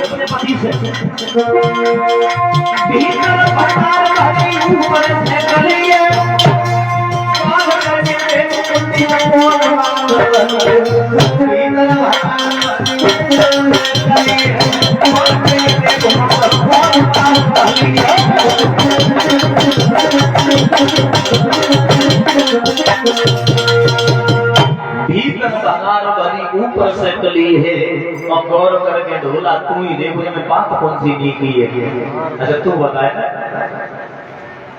अपने पति से भीतर पठार भरी ऊपर से गलिए कौन करके कुंती में कौन भीतर बहार भरी ऊपर से कली है और गौर करके ढोला तू ही देखो में बात कौन सी नहीं की है। अच्छा तू बताए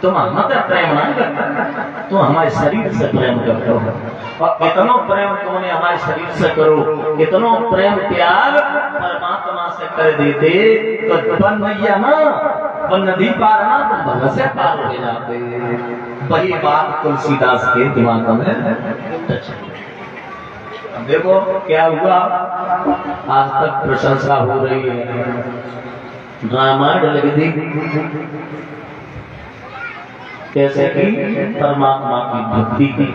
तुम हमसे प्रेम नहीं करते, तुम हमारे शरीर से प्रेम करते हो और इतना प्रेम तुमने हमारे शरीर से करो, इतना प्रेम प्यार परमात्मा से कर देते तो बन भैया ना बन नदी पार ना तुम भल से पार हो जाते। वही बात तुलसीदास के दिमाग में देखो क्या हुआ, आज तक प्रशंसा हो रही है, रामायण लग दी कैसे कि परमात्मा की भक्ति की।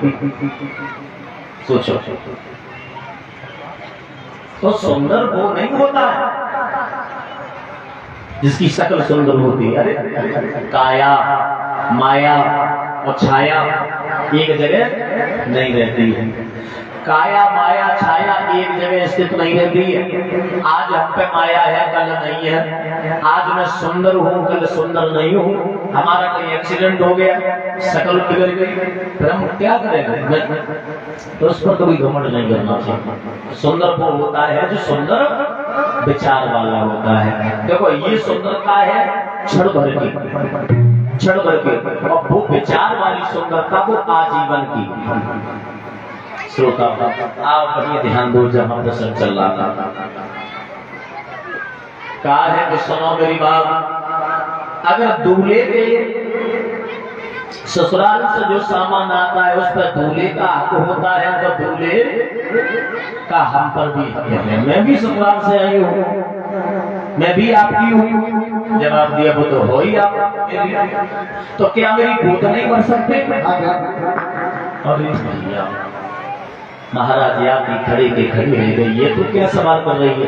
सोचो तो सुंदर वो नहीं होता है जिसकी शक्ल सुंदर होती है। अरे काया माया और छाया एक जगह नहीं रहती है, काया माया छाया एक जगह स्थित नहीं रहती है। आज हम पे माया है कल नहीं है, आज मैं सुंदर हूँ कल सुंदर नहीं हूँ, हमारा कोई एक्सीडेंट हो गया शक्ल बिगड़ गई फिर हम क्या करेंगे, तो उस पर कोई घमंड नहीं करना चाहिए। सुंदर वो होता है जो सुंदर विचार वाला होता है। देखो ये सुंदरता है क्षण भर की, क्षण भर की, और वो विचार वाली सुंदरता वो आजीवन की। श्रोता आप बढ़िया ध्यान दो, जहां प्रसंग चल रहा था कहा है कि सुनो मेरी बात, अगर दूल्हे के ससुराल से जो सामान आता है उस पर दूल्हे का हक होता है तो दूल्हे का हम पर भी हक है। मैं भी ससुराल से आई हूँ, मैं भी आपकी हूँ, जवाब दिया वो तो हो ही आप, तो क्या मेरी गोद नहीं बढ़ सकते? अरे भैया महाराज आप ही खड़े के खड़ी रह गई, ये तो क्या सवाल कर रही है?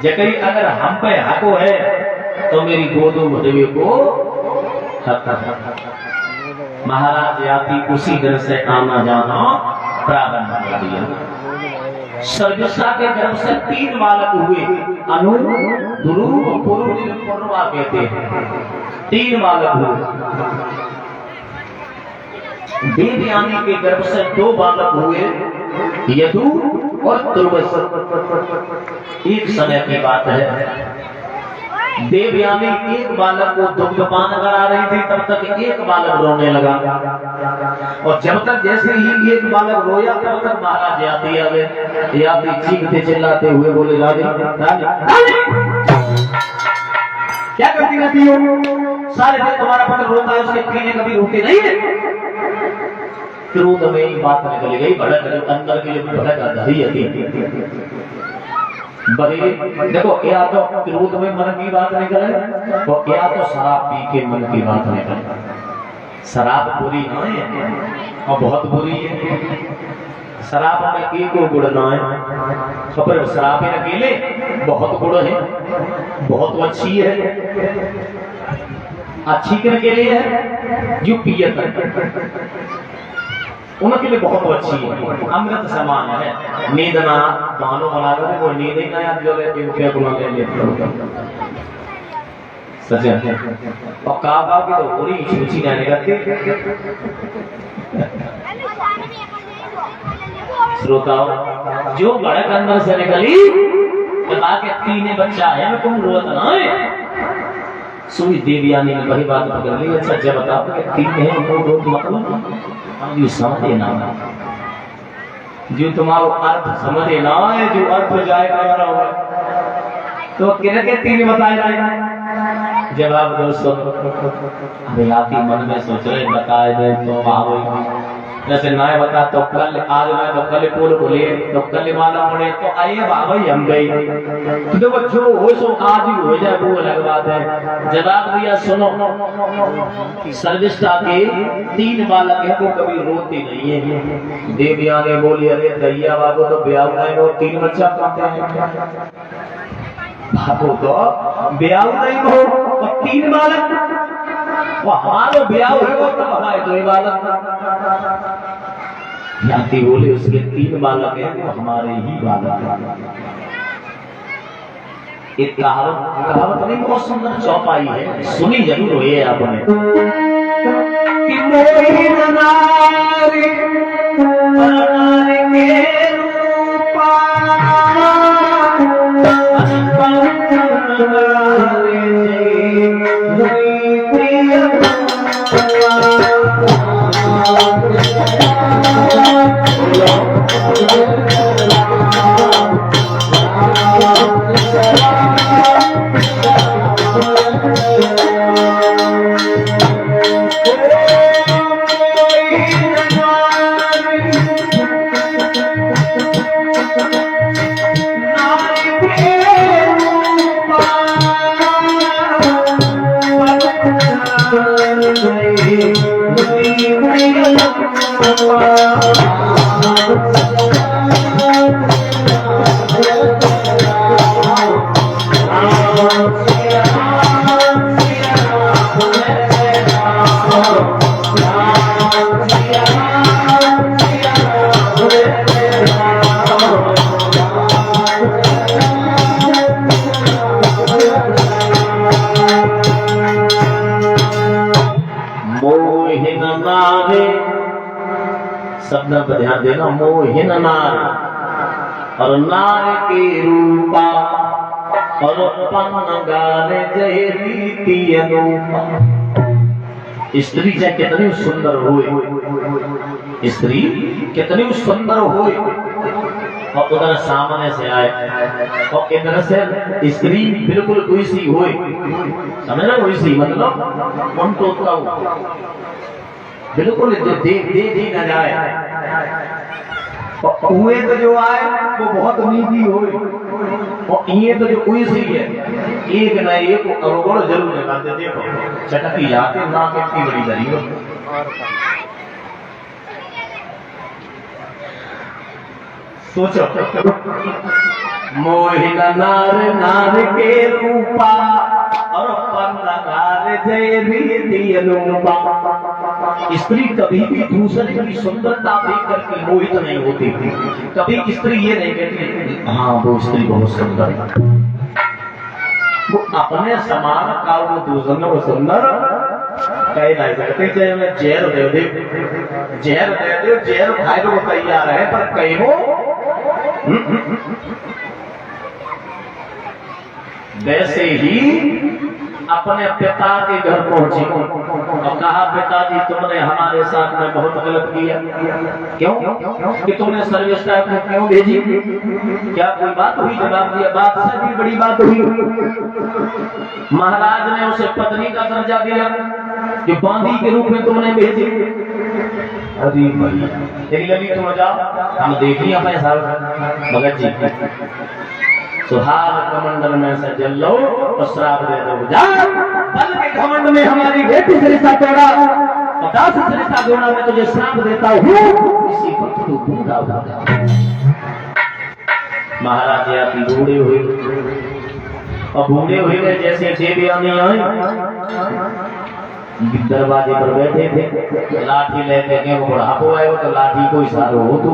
जकई अगर हम पे हक है तो मेरी गोदों भदेवे को हक। महाराज याती उसी घर से आना जाना प्रारंभ कर दिया। सर्विसा के गर्भ से 3 बालक हुए, अनु ध्रुव पूर्वा कहते हैं, 3 बालक हुए। देवयानी के गर्भ से 2 बालक हुए, यदु और तुर्वस। एक समय की बात है, देवयानी एक बालक को दुग्धपान करा रही थी, तब तक एक बालक रोने लगा और जब तक जैसे ही एक बालक रोया तब तक महाराज याती आ गए। याती चीखते चिल्लाते हुए बोले, रानी क्या करती रहती हो? सारे दिन तुम्हारा पुत्र रोता है, उसके पीने कभी रोते नहीं है। क्रोध में ही बात निकल गई, भड़क अंदर के लिए भड़क धरी थी। देखो या तो क्रोध में मन की बात निकले और या तो शराब पी के मन की बात निकले। शराब बुरी नहीं है और बहुत बुरी है। शराब में एक गुण ना है, तो पर शराब में अकेले बहुत गुण है, बहुत अच्छी है। अच्छी के लिए है जो पियत उनके लिए बहुत अच्छी है, अमृत समान है। नींद ना बानो बना कर वो नींद ही ना याद जो लेते रुपया को ले लेते सच्चा और काबा की तो पूरी सूची ना निकलती। श्रोताओं जो बड़े अंदर से निकली जब आके 3 बच्चा है मैं तुम रोत ना है। सुई देवयानी ने वही बात पकड़ ली। अच्छा जब बताओ कि 3 है उनको रोत मतलब हम ये समझे ना, जो तुम्हारा अर्थ समझे ना है, जो अर्थ जाएगा होगा तो किनके 3 बताया जाएगा? जवाब दोस्तों अरे आप ही मन में सोच रहे बताए दे तो जैसे नाय बता तो कल आज मैं तो कल पुल खुले तो कल माला मुड़े तो आइए बाबा ही हम गई तो देखो जो हो सो आज ही हो जाए वो अलग बात है। जवाब दिया सुनो, सर्विस्टा के 3 बालक हैं वो कभी रोते नहीं है। देविया ने बोली अरे दैया बाबू तो ब्याह नहीं हो 3 बच्चा कहते हैं बाबू तो ब्याह नहीं हो और 3 बालक वो हमारा ब्याह हो तो हमारे 2 बालक। याती बोले उसके 3 बालक हैं वो हमारे ही बालक हैं। एक कहावत नहीं बहुत सुंदर चौपाई है, सुनी जरूर हुई है आपने कि मोहि नारी के रूपा शब्द पर ध्यान देना। मोहिन नार और नार के रूपा और पन्नगार जय रीति अनुपा। स्त्री चाहे कितनी सुंदर होए, स्त्री कितनी सुंदर होए और उधर सामने से आए और इधर से स्त्री बिल्कुल वैसी होए, समझ रहे वैसी मतलब मंटोता बिल्कुल दे न जाए। हुए तो जो आए वो बहुत नीति हो और ये तो जो कोई सी है एक न एक अवगुण जरूर निकालते। देखो चटकी जाते ना कितनी बड़ी दरी हो। सोचो मोहिन नार नार के रूपा और पन्नगार जय रीति अनुपा। स्त्री कभी भी दूसरे की सुंदरता देख करके मोहित नहीं होती थी। कभी स्त्री ये नहीं कहती हाँ वो स्त्री बहुत सुंदर है, वो अपने समान का वो दूसरों को सुंदर कह नहीं सकते। चाहे मैं जहर दे दे जहर खाए तो तैयार है पर कहीं वो वैसे ही अपने पिता के घर पहुंची और कहा पिताजी तुमने हमारे साथ में बहुत गलत किया। क्यों कि तुमने सर्विस स्टाफ को क्यों भेजी, क्या कोई बात हुई? जवाब दिया बात से भी बड़ी बात हुई। महाराज ने उसे पत्नी का दर्जा दिया जो बांदी के रूप में तुमने भेजी। अरे भाई लगी तुम जाओ हम देख लिया पैसा भगत जी सुहाग कमंडल में से जल लो तो श्राप दे दो जा। बल के घमंड में हमारी बेटी से रिश्ता तोड़ा और दास से रिश्ता जोड़ा मैं तुझे श्राप देता हूँ, इसी पर तू बूढ़ा हो जा। महाराज आती बूढ़े हुए और बूढ़े हुए जैसे देवी आनी आई दरवाजे पर बैठे थे, लाठी लेते गए वो बुढ़ापो आए तो लाठी को इशारो हो तो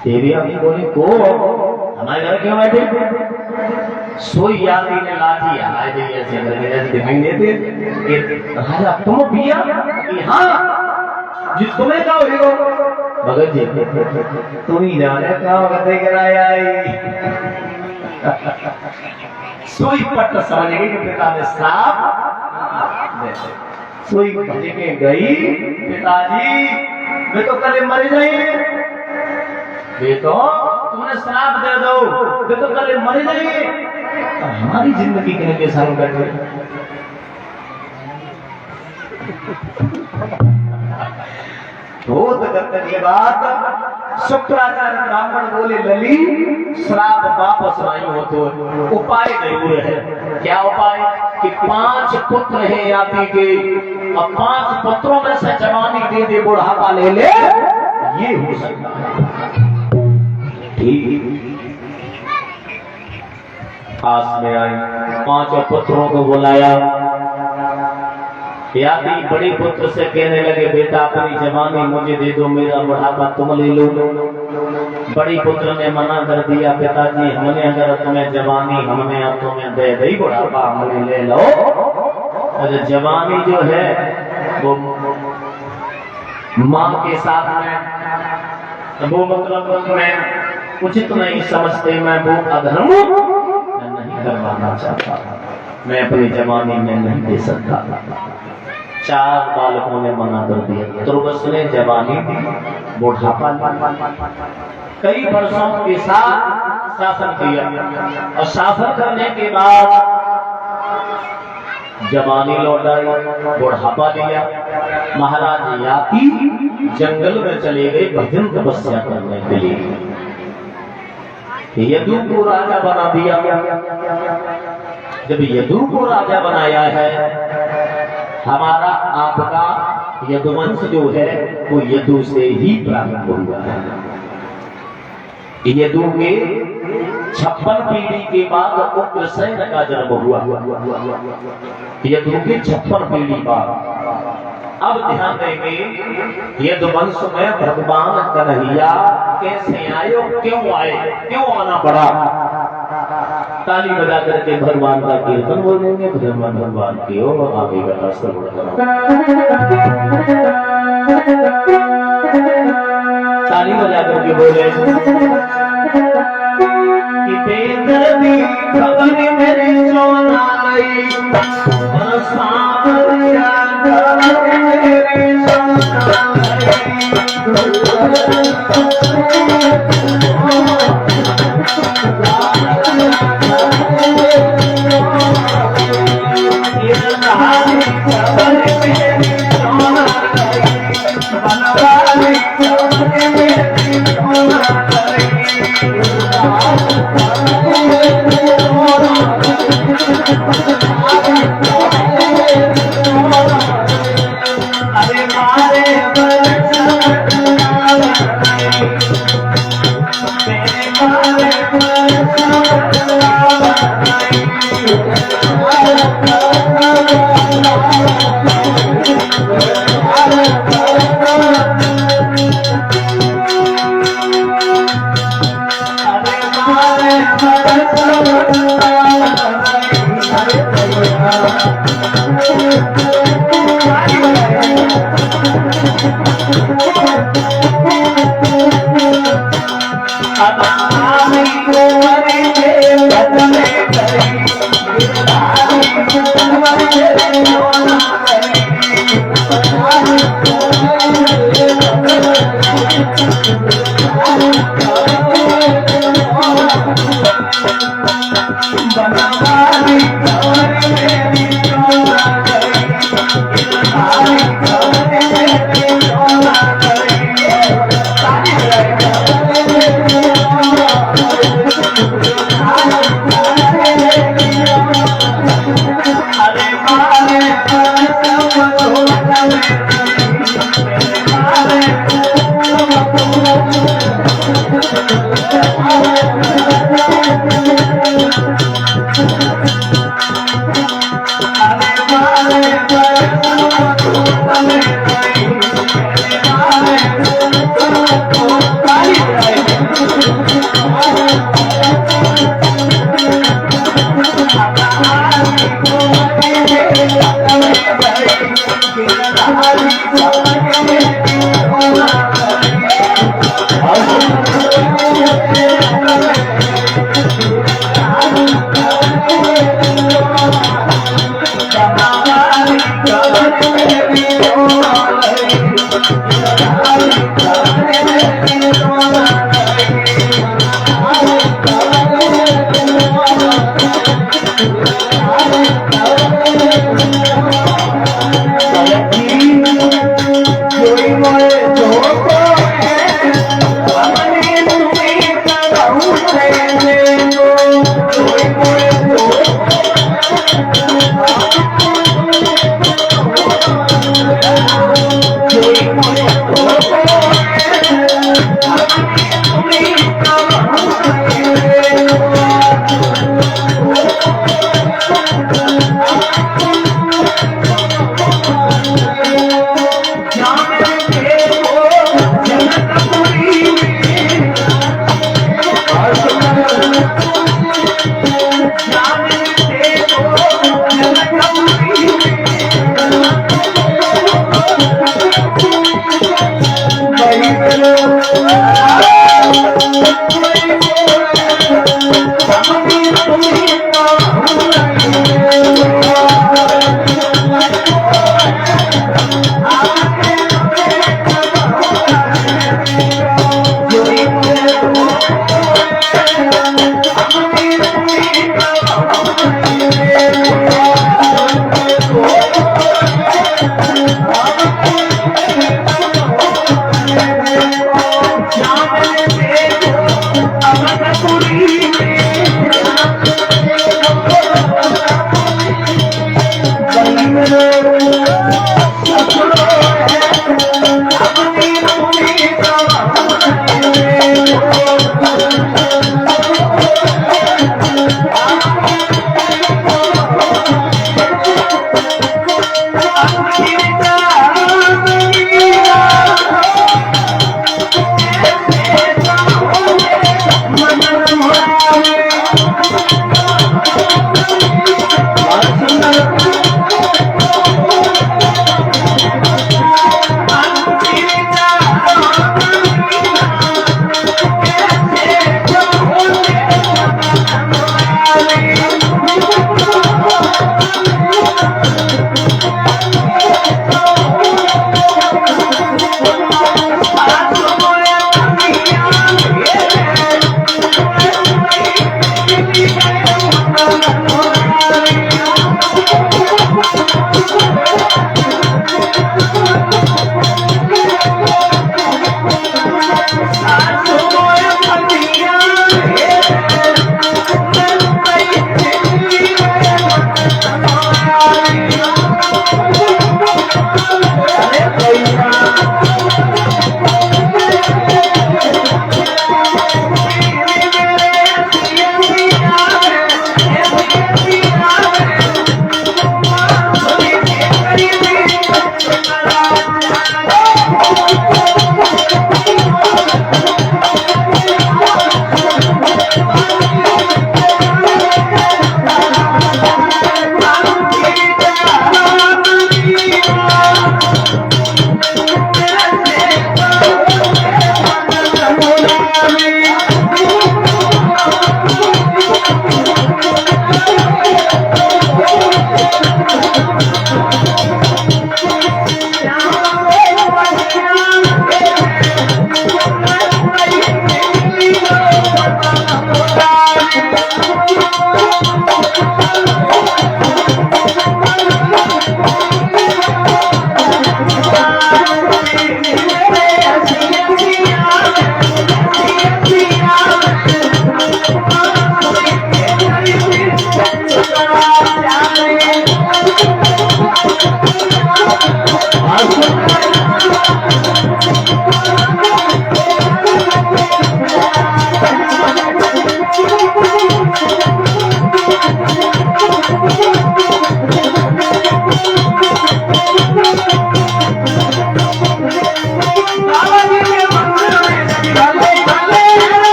देवी अपनी बोली को हमारे घर क्यों बैठे? सोई यात्री ने लाठी हमारे दी ऐसे करके जैसे दिखाई देते राजा तुम पिया हाँ जी तुम्हें क्या हो भगत जी तुम ही जाने क्या कहते कराया सोई पट समझ गई कि पिता ने श्राप सोई भज के गई पिताजी मैं तो कल मर जाएंगे बेटो तुमने श्राप दे दो वे तो कल मर जाएंगे हमारी जिंदगी के लिए साल कर भूत करने के बाद शुक्राचार्य ब्राह्मण बोले, लली श्राप वापस नहीं हो तो उपाय जरूर है। क्या उपाय? कि 5 पुत्र हैं याति के, अब 5 पुत्रों में से जवानी दे दे, बुढ़ापा ले ले, ये हो सकता है। ठीक, पास में आई, 5 पुत्रों को बुलाया। याति बड़े पुत्र से कहने लगे, बेटा अपनी जवानी मुझे दे दो, मेरा बुढ़ापा तुम ले लो। बड़ी पुत्र ने मना कर दिया, पिताजी हमने अगर तुम्हें जवानी हमने अब तुम्हें दे दी, बुढ़ापा हमने ले लो। और जवानी जो है वो मां के साथ में, वो मतलब मैं उचित नहीं समझते, मैं वो अधर्म नहीं करवाना चाहता, मैं अपनी जवानी में नहीं दे सकता। 4 बालकों ने मना कर दिया। तुर्बस ने जवानी बुढ़ापा कई वर्षों के साथ शासन किया, और शासन करने के बाद जवानी लौट आई, बुढ़ापा लिया। महाराज याति जंगल में चले गए भजन तपस्या करने के लिए। यदु को राजा बना दिया। जब यदु को राजा बनाया है, हमारा आपका यदुवंश जो है वो यदु से ही प्रारंभ हुआ है। यदु के 56 पीढ़ी के बाद उग्रसेन का जन्म हुआ। यदु के 56 पीढ़ी बाद। अब ध्यान देंगे, यदुवंश में भगवान कन्हैया कैसे आए और क्यों आए, क्यों आना पड़ा। ताली बजा करके भगवान का कीर्तन बोलेंगे, भगवान की ओर आगे का रास्ता ताली बजा करके बोले कि बेदर्दी खबर मेरे सोना गई, और सावरिया खबर मेरे सोना गई।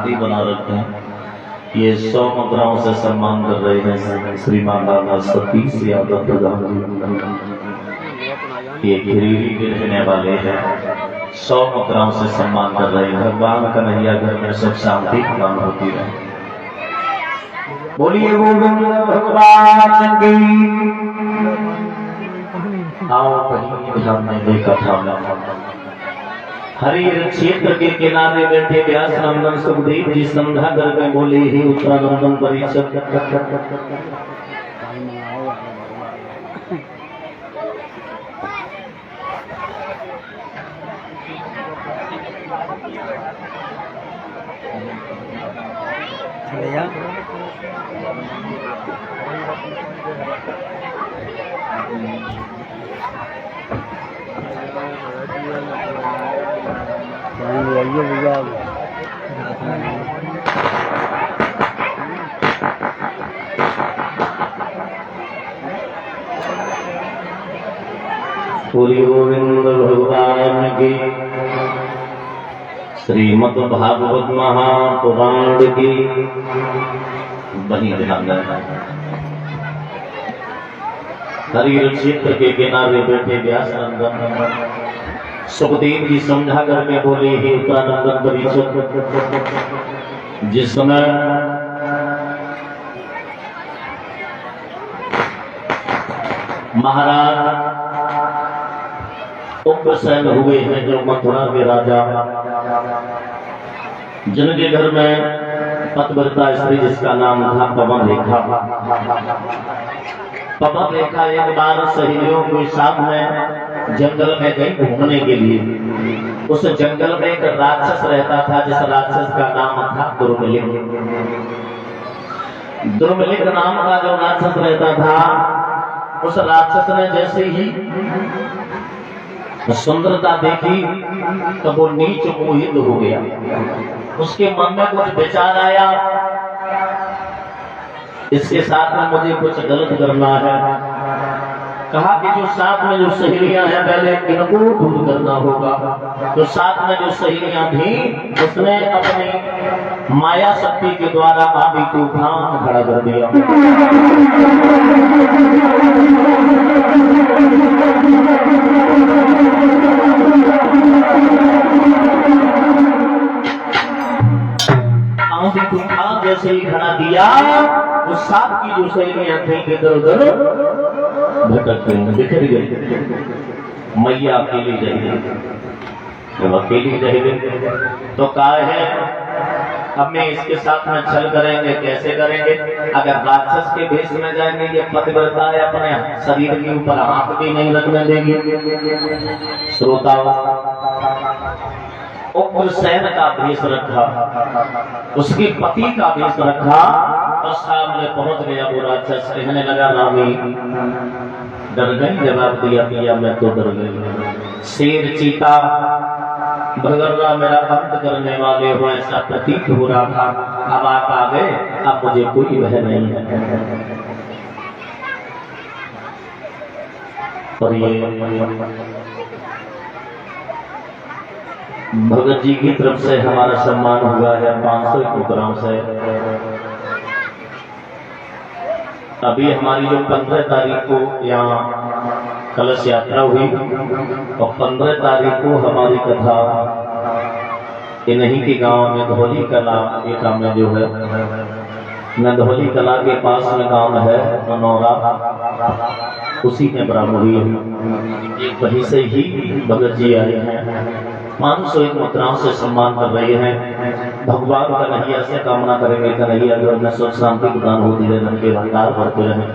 शांति बना रखें। ये 100 मुद्राओं से सम्मान कर रहे हैं श्री माता सतीश यादव प्रधान जी। ये खिरीरी के रहने वाले हैं, 100 मुद्राओं से सम्मान कर रहे हैं। भगवान कन्हैया घर में सब शांति प्रदान होती रहे। बोलिए गोविंद भगवान की। आओ कहीं ध्यान में देखा था हरिहर क्षेत्र के किनारे बैठे व्यास नंदन सुखदेव जी संध्या करके बोले ही उत्तरानंदन परिषद। पूरी गोविंद भगवान की। श्रीमद् भागवत महापुराण की। वही ध्यान हरिहर क्षेत्र के किनारे बैठे व्यास नंदन सुखदेव जी समझा करके बोले हे उत्तरानंदन परिषद। जिस समय महाराज उग्रसेन हुए हैं जो मथुरा के राजा, जिनके घर में पतिव्रता स्त्री जिसका नाम था पवन रेखा। पवन रेखा एक बार सहेलियों के साथ में जंगल में गई घूमने के लिए। उस जंगल में एक राक्षस रहता था जिस राक्षस का नाम था दुर्मिलिक। दुर्मिलिक नाम का जो राक्षस रहता था, उस राक्षस ने जैसे ही सुंदरता देखी तो वो नीच मोहित हो गया। उसके मन में कुछ विचार आया, इसके साथ में मुझे कुछ गलत करना है। कहा कि जो साथ में जो सहेलियां हैं पहले इनको दूर करना होगा। तो साथ में जो सहेलियां थी उसने अपनी माया शक्ति के द्वारा आदि तूफान खड़ा कर दिया। आंधी तूफान जैसे ही खड़ा दिया, उस साथ की जो सहेलियां थी इधर उधर भटक गई, बिखर गई। मैया अकेली रह गई। जब अकेली रह गई तो कहा है अब मैं इसके साथ में छल करेंगे, कैसे करेंगे? अगर राक्षस के भेष में जाएंगे, ये पतिव्रता है, अपने शरीर के ऊपर हाथ भी नहीं रखने देंगे। श्रोताओं, उग्रसेन का भेष रखा, उसके पति का भेष रखा और सामने पहुंच गया वो राक्षस। कहने लगा रामी डर गई? जवाब दिया मैं तो डर गई। शेर चीता भगरवा मेरा अंत करने वाले हो ऐसा प्रतीत हो रहा था। अब आप आ गए, अब मुझे कोई भय नहीं है। और ये भगत जी की तरफ से हमारा सम्मान हुआ है 500 मुद्राओं से। अभी हमारी जो 15 तारीख को यहाँ कलश यात्रा हुई और 15 तारीख को हमारी कथा इन्हीं के गांव में धौली कला एटा में जो है, नंदौली कला के पास में गांव है मनौरा, उसी में ब्राह्मण हुई है। वहीं से ही भगत जी आए हैं, 501 मुद्राओं से सम्मान कर रहे हैं। भगवान कन्हैया से कामना करेंगे कन्हैया जो में सुख शांति प्रदान होती रहे, धन के भंडार भरते रहे,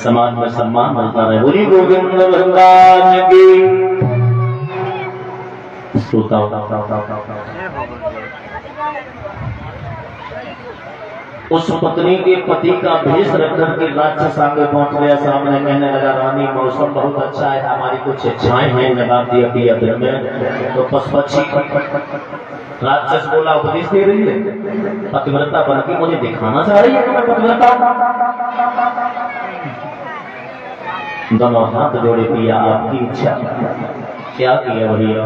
समाज में सम्मान मिलता रहे। बोली गोविंद भगवान की। उस पत्नी के पति का भेष रखकर के राक्षस आगे पहुंच गया सामने। कहने लगा रानी मौसम बहुत अच्छा है, हमारी कुछ इच्छाएं हैं। जवाब दिया दिल में तो पशुपक्षी। राक्षस बोला उपदेश दे रही है, पतिव्रता बन के मुझे दिखाना चाह रही है कि मैं पतिव्रता हूं। दोनों हाथ जोड़े पिया आपकी इच्छा। क्या किया भैया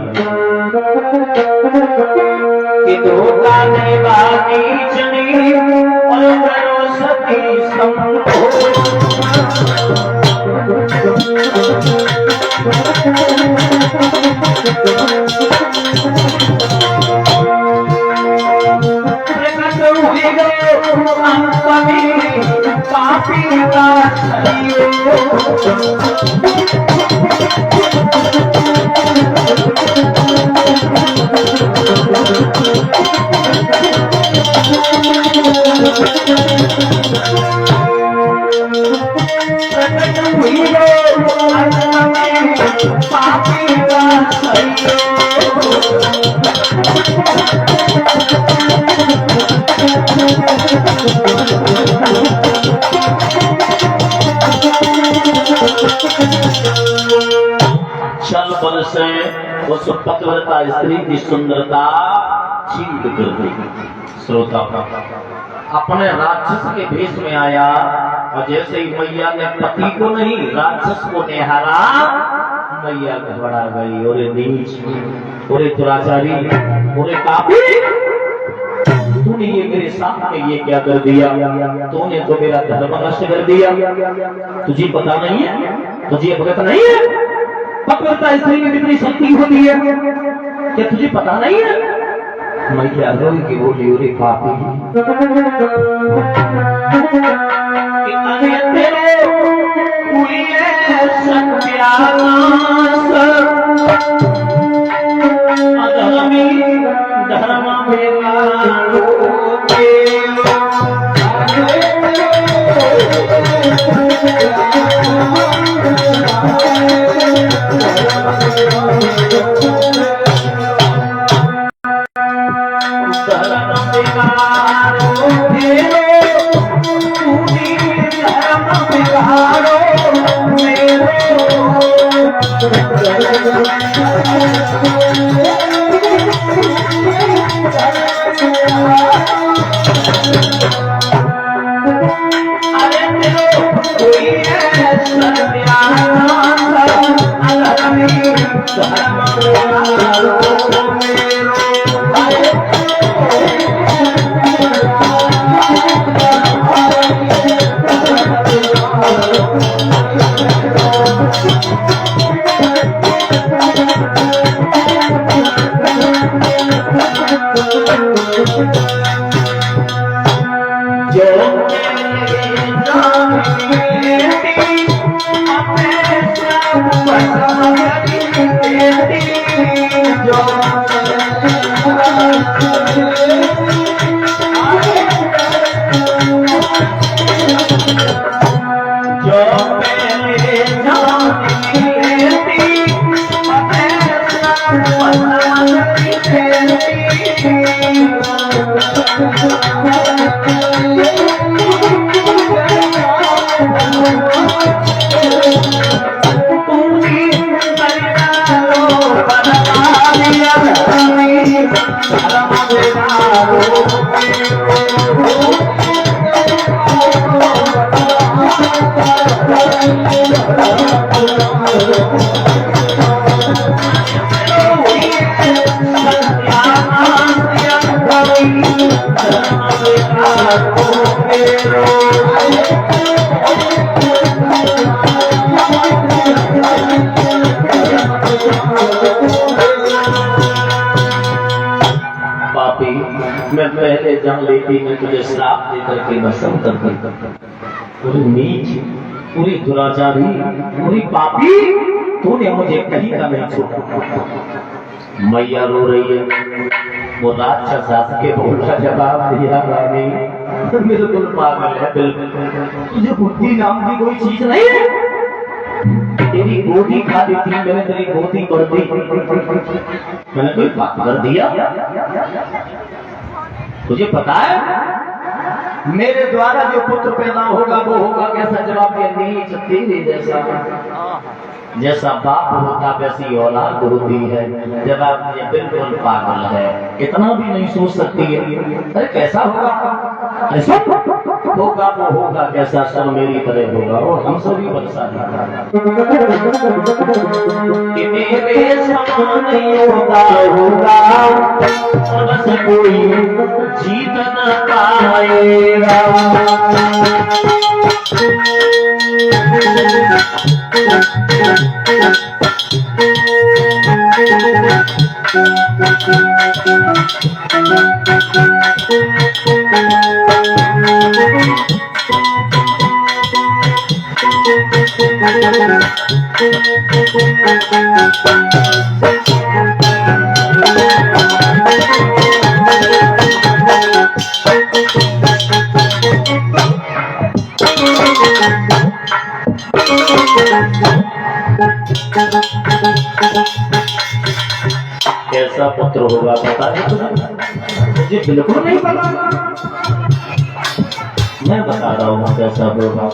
कि धोखा देवानी जनी और करो सती पापी का छल बल से उस पतिव्रता स्त्री की सुंदरता छीन कर दी। श्रोता अपने राक्षस के भेष में आया और जैसे ही मैया ने पति को नहीं राक्षस को निहारा, मैया घबरा गई। और नीच, और दुराचारी, और पापी, तूने ये मेरे सामने ये क्या कर दिया? तूने तो मेरा धर्म नष्ट कर दिया। तुझे पता नहीं है? तुझे अवगत नहीं है? पतिव्रता स्त्री में कितनी शक्ति होती है, क्या तुझे पता नहीं है? मैं क्या करूं कि वो लियोरे पापी तेरे हुई सत्यानाश अधर्मी धर्म मैं पहले जान लेती, मैं तुझे श्राप देकर के नशम कर पूरी नीच, पूरी दुराचारी, पूरी पापी, तूने मुझे कहीं का नहीं छोड़ा। मैया रो रही है, वो राक्षस के बोल का जवाब दिया रानी बिल्कुल पागल है, बिल्कुल तुझे बुद्धि नाम की कोई चीज नहीं है। तेरी गोदी खा दी थी मैंने, तेरी गोदी कर दी, मैंने कोई पाप कर दिया? तुझे पता है मेरे द्वारा जो पुत्र पैदा होगा वो होगा कैसा? जवाब दिया, नीच तेरे जैसा बाप होता वैसी औलाद होती है। जवाब दिया, बिल्कुल पागल है, इतना भी नहीं सोच सकती है। अरे कैसा होगा? होगा वो होगा कैसा, सब मेरी तरह होगा और हम सभी बदसाली कि मेरे समान नहीं होता होगा बस कोई जीत न पाएगा। कैसा पुत्र होगा पता नहीं मुझे बिल्कुल नहीं पता, मैं बता रहा हूँ कैसा होगा।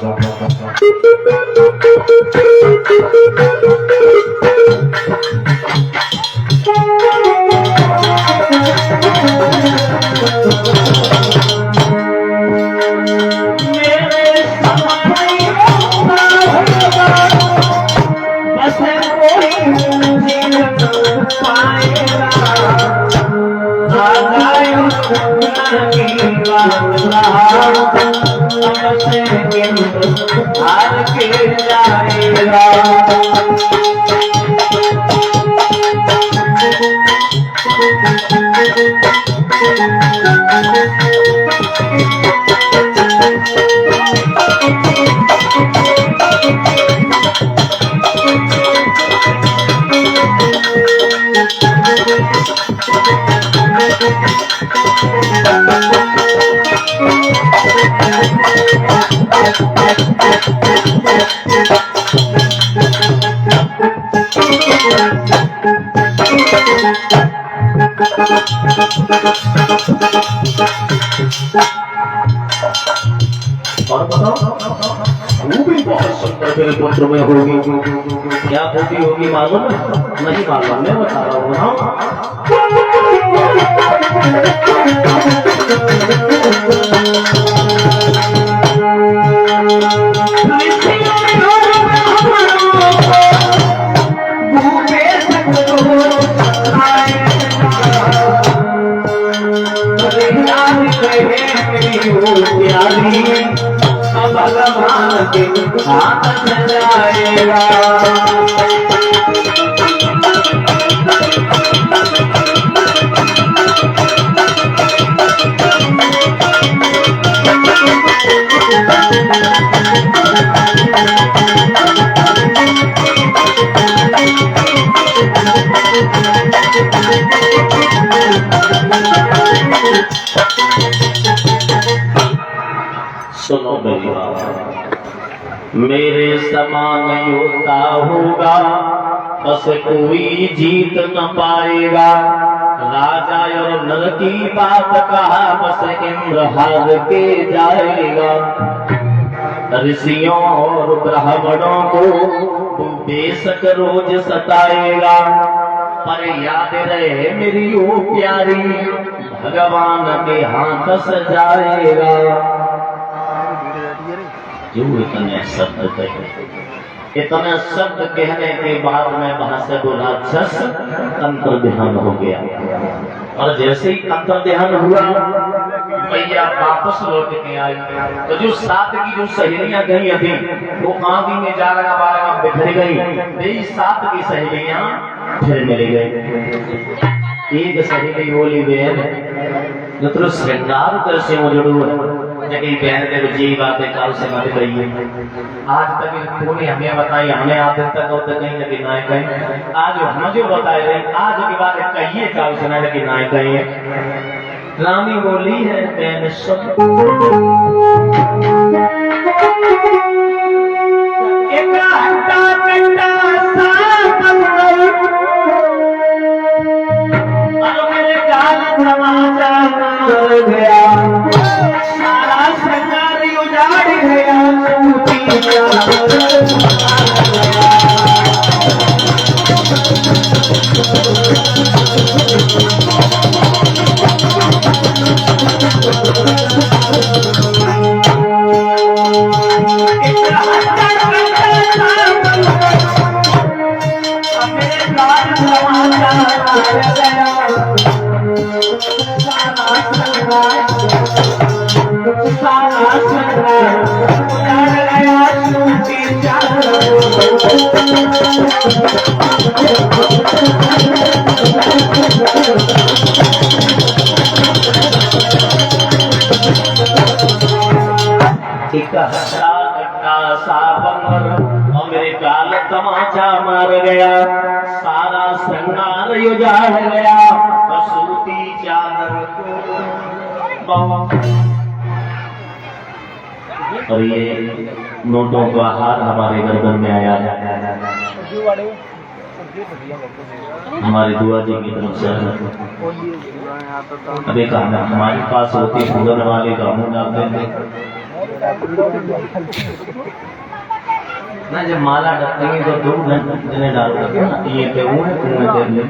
हार के जाएगा और बताओ खूबी बहुत सुंदर मेरे पुत्र में होगी, क्या खूबी होगी मालूम है? नहीं मालूम, मैं बता रहा हूँ भगवान के हाथ में जाएगा। सुनो मेरी बात, मेरे समान योद्धा होगा बस कोई जीत न पाएगा। राजा और नर की बात कहा बस इंद्र हार के जाएगा। ऋषियों और ब्राह्मणों को तू बेशक रोज सताएगा, पर याद रहे मेरी वो प्यारी भगवान के हाथ सजाएगा। जो इतने शब्द कहे, इतने शब्द कहने के बाद में वहां से वो राक्षस अंतर्ध्यान हो गया, और जैसे ही अंतर्ध्यान हुआ मैया वापस लौट के आई। तो जो सात की जो सहेलियां गई थी वो आंधी में जागना बागना बिखर गई, यही सात की सहेलियां फिर मिल गई। एक सहेली बोली बहन जो तुम श्रृंगार कर से उजड़ू है, जगह बहन देखो जी बातें काल से मत कही, आज तक तूने हमें बताई, हमने आज तक और तक कहीं लगी ना कहीं, आज हम जो बताए रहे आज की बात कहिए काल से ना लगी ना कहीं। रानी बोली है बहन सब मेरे काल समाचार गया, सारा संसार उजाड़ गया, उजाड़ गया सूती चादर एक हट्टा कट्टा सा बंदर और मेरे काल तमाचा मार गया, सारा श्रृंगार उजाड़ गया, सूती चादर और ये नोटों का हार हमारे गर्दन में आया, हमारी दुआ जी की तरफ से। अभी कहा हमारे पास होती फूलन वाले का मुंह डालते थे ना, जब माला डलेंगे तो 2 घंटे डालोगे ना, ये पे वो है तुम्हें दे ले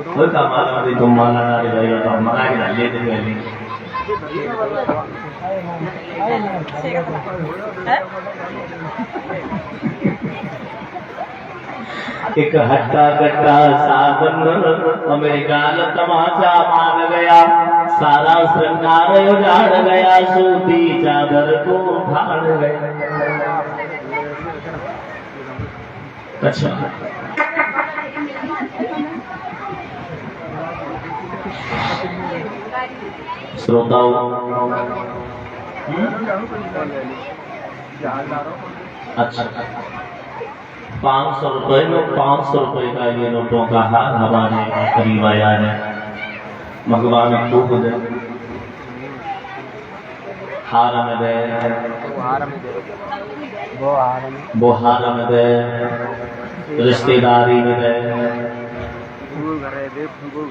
कोई का माला भी तुम माला डाल रहे हो तो माला के डाल लेते पहले। एक हट्टा कट्टा सा बंदर मेरे गाल तमाचा मार गया, सारा श्रृंगार उजाड़ गया, सूती चादर को फाड़ गया। अच्छा श्रोताओं, अच्छा 500 रुपए में 500 रुपए का ये नोटों का हार हमारे करीब आया है। भगवान खूब दे हार में दे, वो हार में दे, रिश्तेदारी में दे,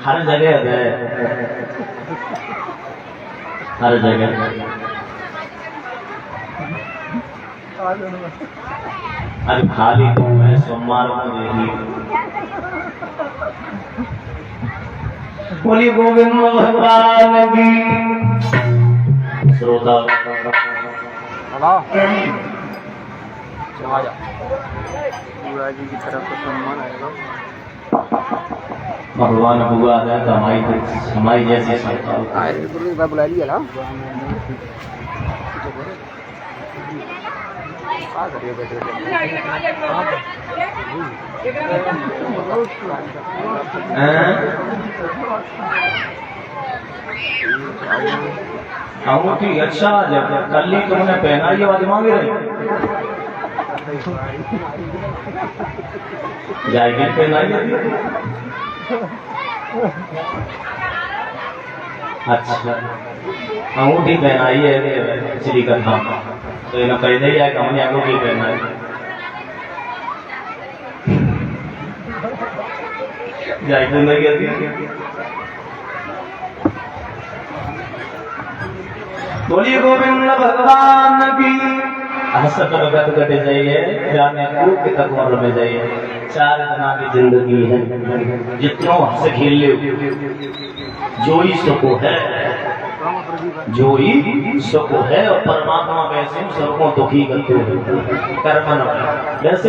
हर जगह दे, हर जगह। अरे खाली तो मैं सोमवार को देगी। बोली गोविंद भगवान की। श्रोता जी की तरफ से सम्मान आएगा। भगवान हुआ है हमारी जैसी संस्था बुला लिया ना। अंगूठी अच्छा जब कल ही तुमने पहना ये आवाज मांग रही जाएगी पहनाई। अच्छा अंगूठी पहनाई है श्री कथा तो इन्हें पहले ही आएगा हमने अंगूठी पहनाई। जाएगी नहीं कहती बोलिए गोविंद भगवान की। हंसत गद गट जाइए जाने खूब के तक उम्र में जाइए। 4 दिना की जिंदगी है जितनो हंस खेल ले जोई सको है, जोई सको है। और परमात्मा वैसे सबको दुखी करते हुए कर्मन वैसे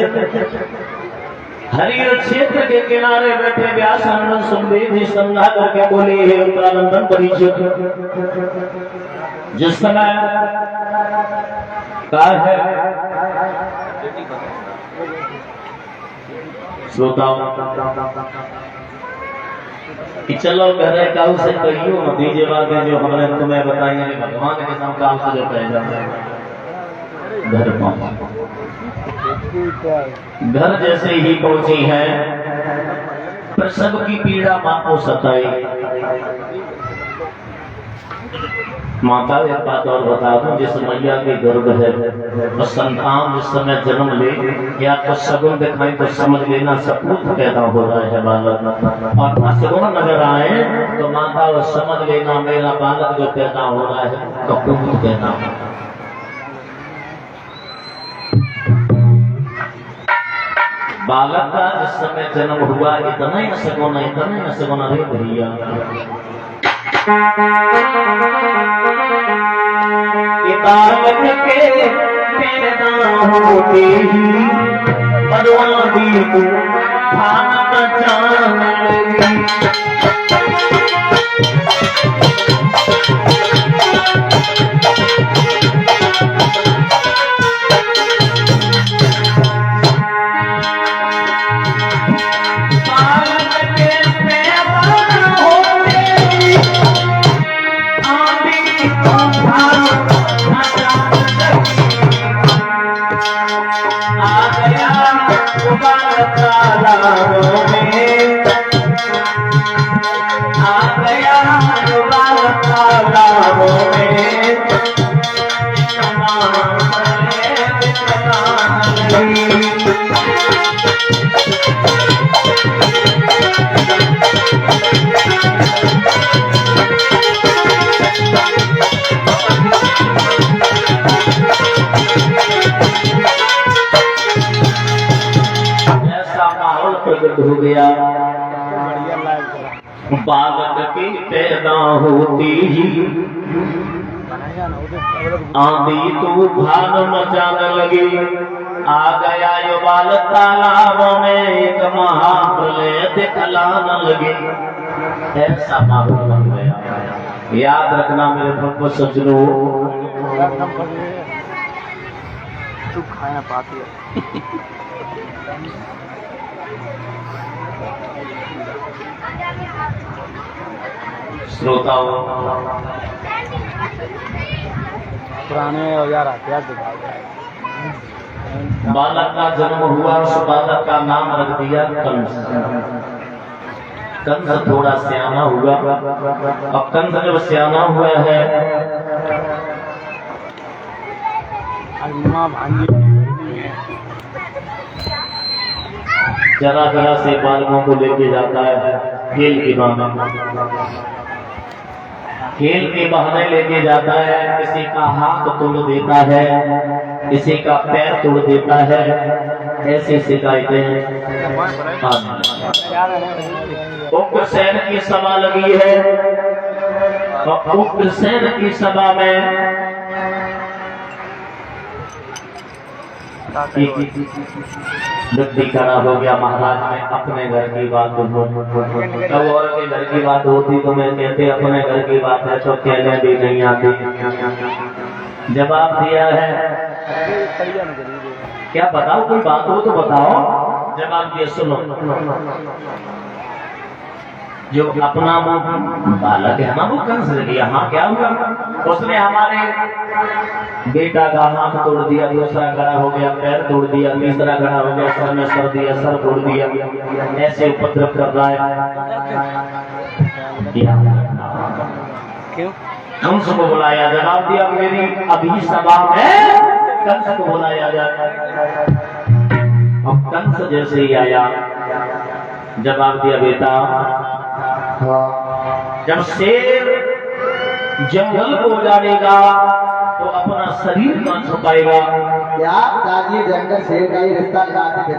हरिहर क्षेत्र के किनारे बैठे व्यास आनंद सुखदेव जी संधा करके बोले हे उत्तरानंदन परीक्षित जिस समय का है श्रोताओं कि चलो घर काऊ से कहियो दीजिए बातें जो हमने तुम्हें बताई है भगवान के साथ काऊ से जो कह जाता है। घर जैसे ही पहुंची है प्रसव की पीड़ा मां को सताई। माता एक बात और बता दूं, जिस मैया के गर्भ है तो संतान जिस समय जन्म ले या तो सगुन दिखाई तो समझ लेना सपूत पैदा हो रहा है बालक, और असगुन नजर आए तो माता वो समझ लेना मेरा बालक जो पैदा हो रहा है कपूत पैदा हो रहा है। बालक का जिस समय जन्म हुआ इतना ही सगुन रे भैया बालक के पैदा होते ही परवादी को भाग जान लगी। उबाल तालाबों में, आ गया उबाल तालाबों में, तमाम प्रकट हो गया। बालक की पैदा होती ही आंधी तूफान मचाने लगी। आ गया यो बालक तालाब में, एक महाप्रलय दिखलाने लगी। ऐसा माहौल बन गया। याद रखना मेरे भक्त सज्जनों, तू खाना पाती है। श्रोताओं, पुराने औजार हथियार दिखाए बालक का जन्म हुआ, उस बालक का नाम रख दिया कंस। कंस थोड़ा सियाना हुआ। अब कंस जब सियाना हुआ है, जरा जरा से बालकों को लेके जाता है खेल के बहाने। खेल के बहाने लेके जाता है। किसी का हाथ तोड़ देता है, किसी का पैर तोड़ देता है। ऐसी शिकायतें उग्रसेन की सभा लगी है। और उग्रसेन की सभा में व्यक्ति खड़ा हो गया। महाराज में अपने घर की बात हो, कब और के घर की बात होती तो मैं कहते अपने घर की बात है तो कहने भी नहीं आती। जवाब दिया है, क्या बताओ, कोई बात हो तो बताओ। जवाब दिया, सुनो, जो अपना वो बालक है ना, वो कंस गया। हाँ, क्या हुआ? उसने हमारे बेटा का हाथ तोड़ दिया, दूसरा खड़ा हो गया, पैर तोड़ दिया, तीसरा खड़ा हो गया, सर में सर दिया, सर तोड़ दिया। ऐसे उपद्रव कर रहा है। क्यों? कंस को बुलाया। जवाब दिया, मेरी अभी सभा में कंस को बुलाया जाए। अब कंस जैसे ही आया, जवाब दिया, बेटा जब शेर जंगल को जानेगा तो अपना शरीर न छुपाएगा। क्या दादी जंगल शेर का ही रिश्ता निभाते है?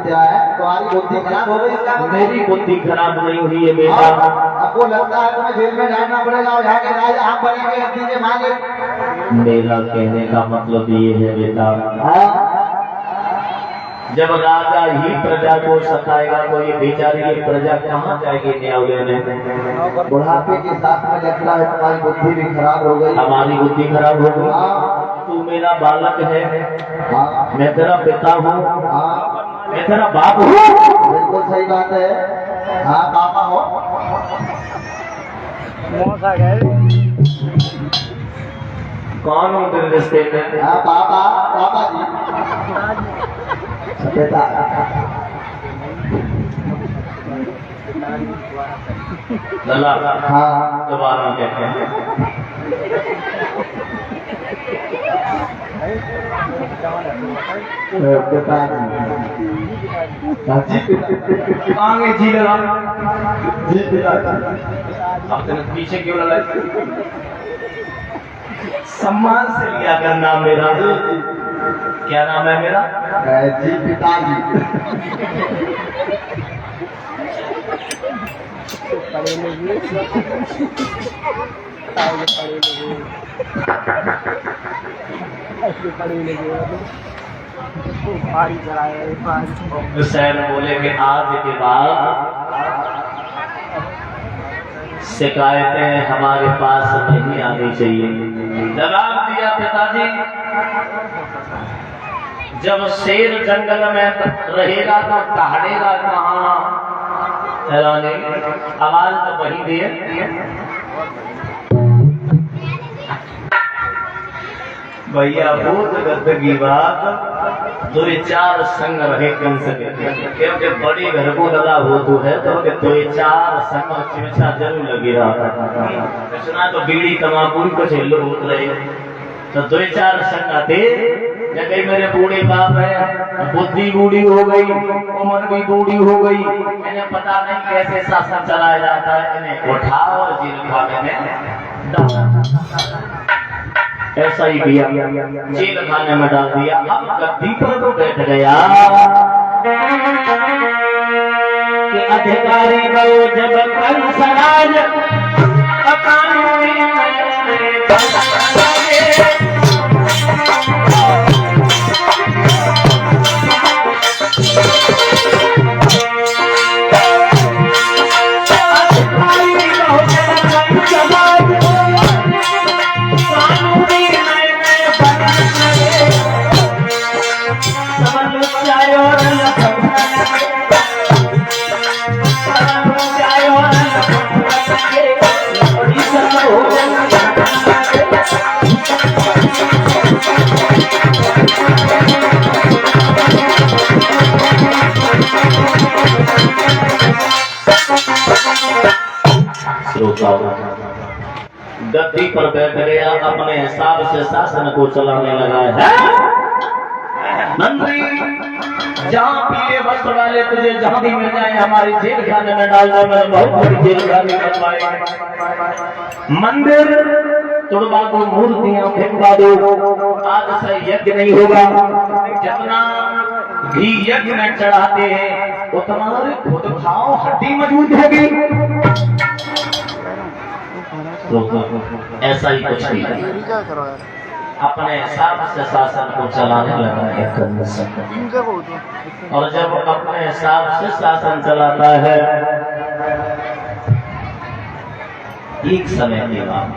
तुम्हारी बुद्धि खराब हो गई इसका? मेरी बुद्धि खराब नहीं हुई है बेटा। आपको लगता है तुम्हें जेल में डालना पड़ेगा और यहाँ के राजा हम बनेंगे गद्दी के मालिक? मेरा कहने का मतलब ये है बेटा, जब राजा ही प्रजा को सताएगा तो ये बेचारी ये प्रजा कहाँ जाएगी न्याय लेने? बुढ़ापे के साथ में लगता है तुम्हारी बुद्धि भी खराब हो गई। हमारी बुद्धि खराब हो गई। तू मेरा बालक है, मैं तेरा पिता हूँ, मैं तेरा बाप हूँ। बिल्कुल सही बात है। हाँ, पापा हो। मौसा गए कौन हूँ तेरे रिश्ते में? हाँ, पापा, पापा जी, बेटा। लला, हाँ, दोबारा कहते हैं। बेटा जी, आगे जी लगा, जी पिता। अब तेरे पीछे क्यों लगा? सम्मान से लिया कर नाम मेरा। क्या नाम है मेरा? जी पिताजी। हुसैन बोले कि आज के बाद शिकायतें हमारे पास नहीं आनी चाहिए। जवाब दिया, पिताजी जब शेर जंगल में रहेगा तो दहाड़ेगा कहाँ? रानी आवाज तो वही दिए। भैया भूत गद्द की बात दो चार संग रहे कंस के, क्योंकि बड़ी घर को लगा हो तो है तो दो चार संग चिमचा जरूर लगी रहा कृष्णा तो बीड़ी तमाकू कुछ हिलो होत रहे तो दो चार संग आते जगह मेरे बूढ़े बाप है, बुद्धि बूढ़ी हो गई, उम्र भी बूढ़ी हो गई, इन्हें पता नहीं कैसे शासन चलाया जाता है, इन्हें उठा और जेल खाने में डाल, ऐसा ही किया, जेल खाने में डाल दिया। अब गद्दी पर तो बैठ गया कि अधिकारी गयो जब कंसराज गद्दी पर बैठ गया, अपने हिसाब से शासन को चलाने लगा है। मंत्री जहाँ पीले वस्त्र वाले तुझे जहाँ भी मिल जाए हमारी जेल खाने में डाल दो, मैं बहुत बड़ी जेल खाने बनवाए, मंदिर तोड़वा दो, मूर्तियां फेंकवा दो, आज से यज्ञ नहीं होगा, जितना घी यज्ञ में चढ़ाते हैं उतना खुद खाओ, हड्डी मजबूत होगी। तो ऐसा ही कुछ नहीं, अपने हिसाब से शासन को चलाने लगा है कंस। और जब अपने हिसाब से शासन चलाता है, एक समय के बाद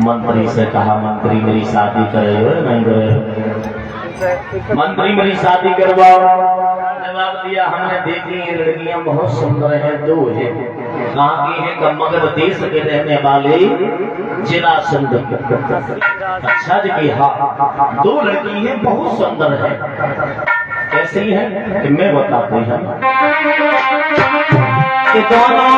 मंत्री से कहा, मंत्री मेरी शादी करे नहीं करे, मंत्री मेरी शादी करवाओ। जवाब दिया, हमने देखी ये लड़कियां बहुत सुंदर हैं, दो है, कहाँ की है? मगध देश के रहने वाले जरासंध। अच्छा जी, हाँ दो लड़की हैं, बहुत सुंदर है, कैसी है कि मैं बताती हूँ कि दोनों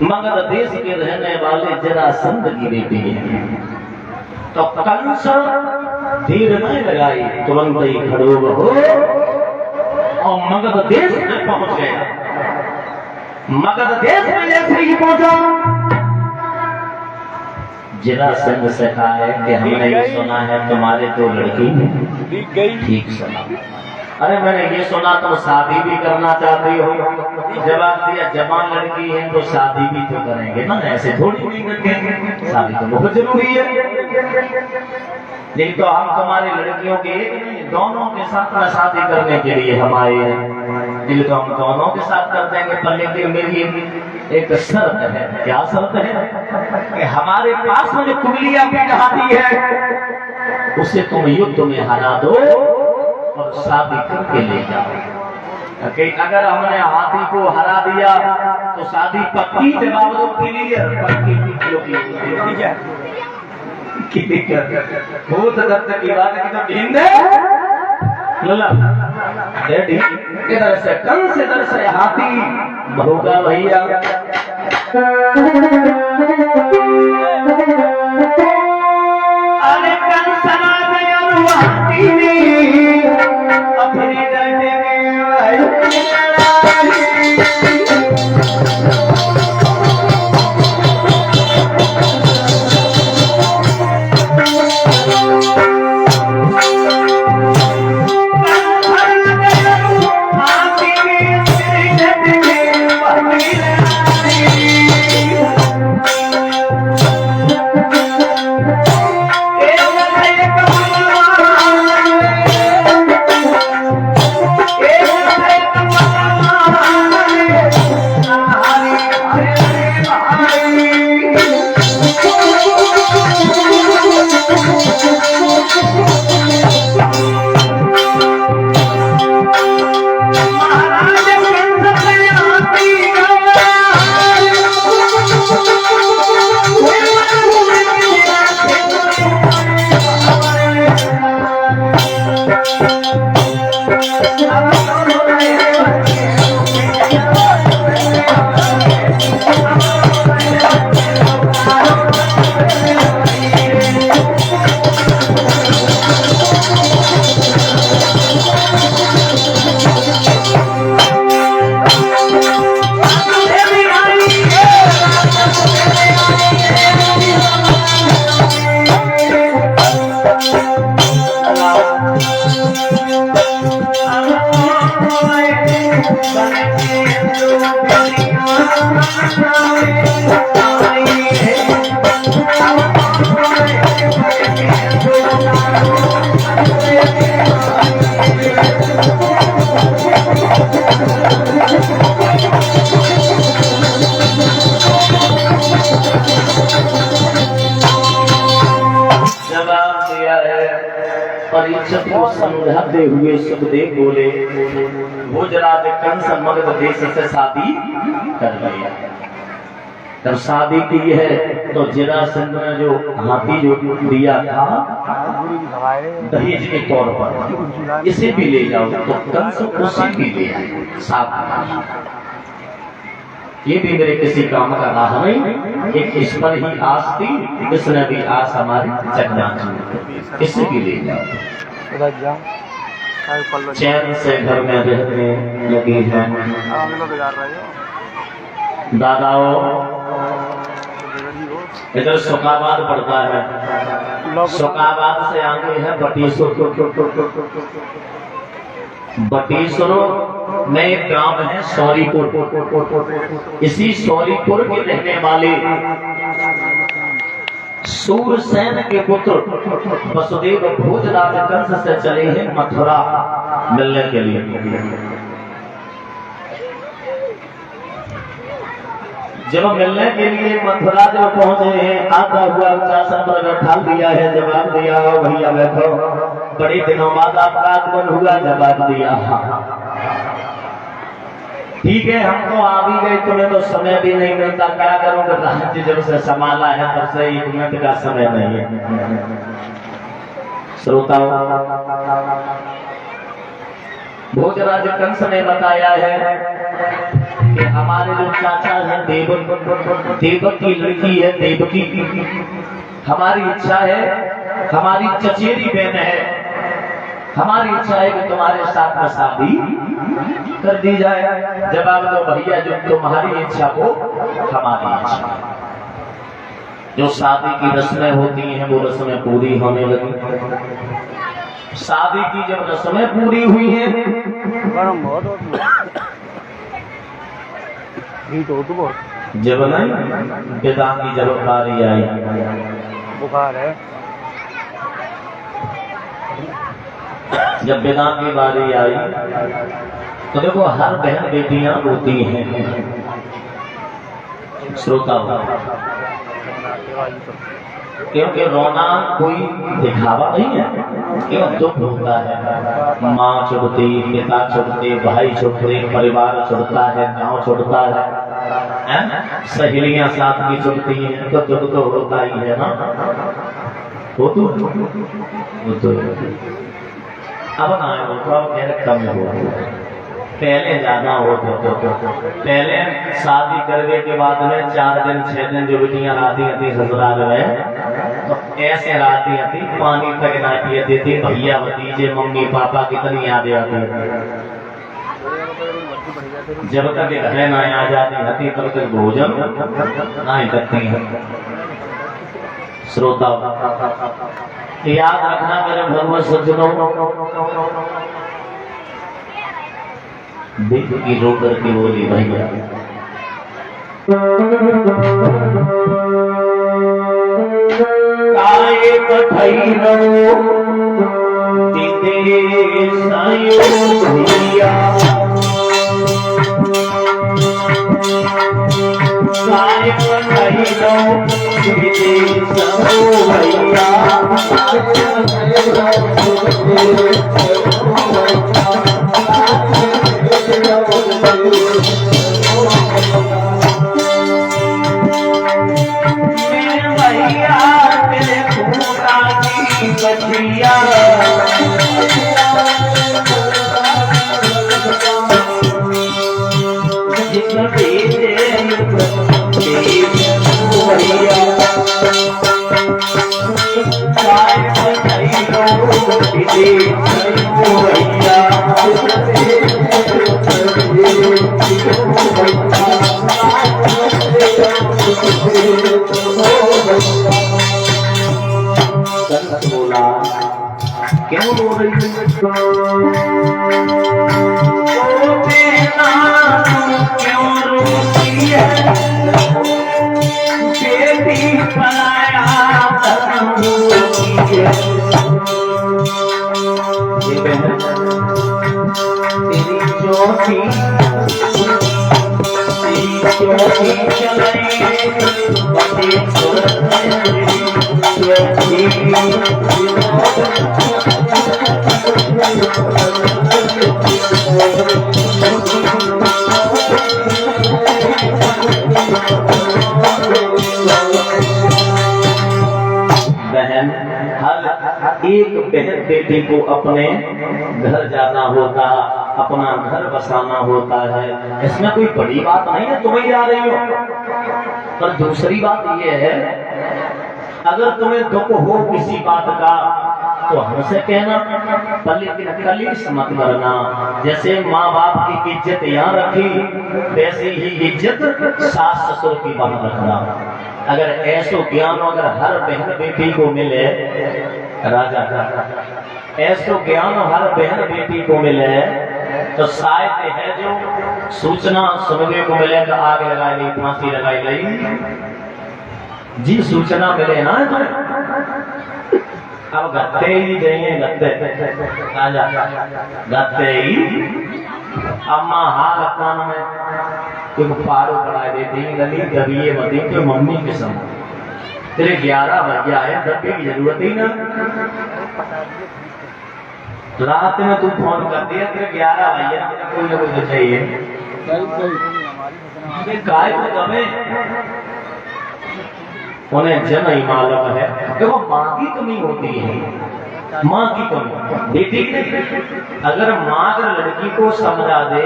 मगध देश के रहने वाले जरासंध की बेटी है। तो कंस धीर नहीं लगाई, तुरंत ही खड़ोग हो और मगध देश में पहुंच गया। मगध देश में जैसे ही पहुंचा, जरासंध से कहा है कि हमने ये सुना है तुम्हारे दो लड़की ठीक सुना। अरे मैंने ये सुना तुम शादी भी करना चाहते हो। जवाब दिया, जवान लड़की है तो शादी भी तो करेंगे ना, ऐसे थोड़ी नहीं करेंगे, शादी तो बहुत जरूरी है। लेकिन तो हम तुम्हारी लड़कियों के एक नहीं, दोनों के साथ में शादी करने के लिए हमारे हैं, तो हम दोनों के साथ कर देंगे। पर लेकिन मेरी एक शर्त है। क्या शर्त है? कि हमारे पास में जो कुबलिया की हाथी है उसे तुम युद्ध में हरा दो और शादी करके ले जाओ। कि अगर हमने हाथी को हरा दिया तो शादी पक्की, जवाब दो क्लियर, पक्की, ठीक है। भूत दत्त की बात की तो ढींग दे लला डैडी इधर से कंस इधर से हाथी भोगा भैया अरे कंस ना गया हाथी ने अपनी डरते परीक्षित को समझाते हुए सुखदेव बोले भोजराज कंस मगध देश से शादी कर लिया। जब शादी की है तो जरासंध ने जो हाथी जो दिया था दहेज के तौर पर इसे भी ले जाओ तो कंस उसे भी ले आए साथ। ये भी मेरे किसी काम का रहा नहीं, एक इस पर ही आस थी, इसने भी आस हमारी जगना इसे भी ले जाओ। चैन से घर में रहने लगी है। दादाओं इधर शोकाबाद पड़ता है, शोकाबाद से आगे है बटीसरो में एक ग्राम है सौरीपुर। इसी सौरीपुर के रहने वाले सूरसेन के पुत्र वसुदेव भोजराज कंस से चले हैं मथुरा मिलने के लिए। जब मिलने के लिए मथुरा जब पहुंचे हैं आता हुआ शासन पर ठाल दिया है, जवाब दिया भैया बैठो, बड़े दिनों बाद आपका आगमन हुआ, जवाब दिया ठीक है हम तो आ भी गए, तुम्हें तो समय भी नहीं मिलता, क्या करूंगा, राज्य जब से संभाला है तब से 1 मिनट का समय नहीं है। श्रोताओं भोजराज कंस ने बताया है कि हमारे जो चाचा हैं देवक की लड़की है देवकी, हमारी इच्छा है, हमारी चचेरी बहन है, हमारी इच्छा है कि तुम्हारे साथ में शादी कर दी जाए। जवाब दो भैया जो तुम्हारी इच्छा को हमारी इच्छा। जो शादी की रस्में होती हैं वो रस्में पूरी होने लगी। शादी की जब रस्में पूरी हुई हैं जब नहीं पिता की जब बारी आई, बुखार है, जब पिता की बारी आई तो देखो हर बहन बेटियां रोती हैं। श्रोता क्योंकि रोना कोई दिखावा नहीं है, क्यों दुख होता है, माँ छुड़ती, पिता छुड़ते, भाई छुड़ते, परिवार छुड़ता है, गांव छुड़ता है, सहेलियां साथ की छुड़ती हैं तो दुख तो होता ही है ना। हो तो अब ना हो तो अब खैर कम हो, पहले ज्यादा हो तो पहले शादी करने के बाद में 4 दिन 6 दिन जो बेटियां राती आती ससुराल में, तो ऐसे राती आती पानी तक ना पिए देती, भैया भतीजे मम्मी पापा कितनी यादें आती थी। जब तक घर ना आ जाती हती तब तक भोजन ना ही करती है। श्रोता याद रखना मेरे भगवत सज्जनों, दिल की रो करके बोली भैया काय पठैरो विदेशयो भैया, काय पठैरो विदेशयो भैया, बचिया जिसमें भैया बोला क्यों रो रही क्यों रोती है बेटी पलाया तेरी ज्योति बहन, हर एक बहन बेटी को अपने घर जाना होता, अपना घर बसाना होता है, इसमें कोई बड़ी बात नहीं है तुम्हें जा रही हो। पर दूसरी बात यह है, अगर तुम्हें दुख हो किसी बात का तो हमसे कहना, लेकिन कलेश मत करना। जैसे माँ बाप की इज्जत यहाँ रखी, वैसे ही इज्जत सास ससुर की बात रखना। अगर ऐसो ज्ञान अगर हर बहन बेटी को मिले, राजा ऐसो ज्ञान हर बहन बेटी को मिले तो शायद है जो सूचना सुनने को मिले तो आग लगाई नहीं, फांसी लगाई नहीं जी, सूचना मिले ना तो अब गत्ते ही जाइए, गत्ते राजा गत्ते ही अम्मा हाल कान में एक पारो बढ़ा देती गली दबिए मती तो मम्मी के समय तेरे 11 भैया है, डब्बे की जरूरत ही ना। रात में तू फोन कर दिया तेरे 11 भैया कोई ना कोई चाहिए, काय को दबे उन्हें जन ही मालूम है। देखो माँ की कमी होती है, माँ की कमी बेटी की। अगर माँ अगर लड़की को समझा दे,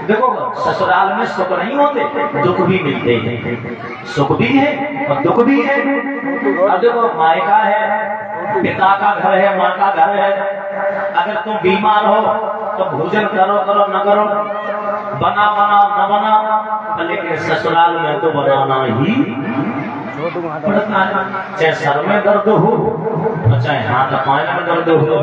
देखो ससुराल में सुख नहीं होते, दुख भी मिलते हैं, सुख भी है और दुख भी है। अब देखो मायका है, पिता का घर है, माँ का घर है। अगर तुम बीमार हो तो भोजन करो करो न करो, बना बनाओ न बनाओ, लेकिन ससुराल में तो बनाना ही पड़ता है। चाहे सर में दर्द हो चाहे हाथ पांव में दर्द हो,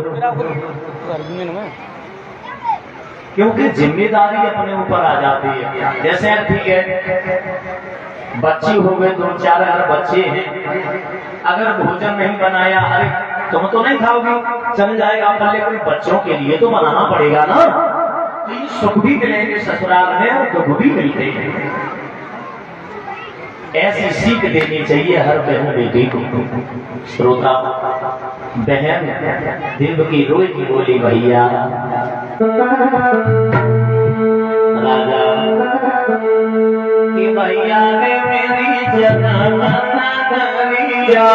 क्योंकि जिम्मेदारी अपने ऊपर आ जाती है। जैसे ठीक है बच्ची हो गए, 2-4 अगर बच्चे हैं, अगर भोजन नहीं बनाया, अरे तुम तो नहीं खाओगी, चल जाएगा, लेकिन बच्चों के लिए तो बनाना पड़ेगा ना। तो सुख भी मिलेंगे ससुराल में और दुख भी मिलते हैं। ऐसी सीख देनी चाहिए हर बहन बेटी को। श्रोता बहन दिल की रोई की बोली भैया, राजा कि भैया ने मेरी जन्म न दिया,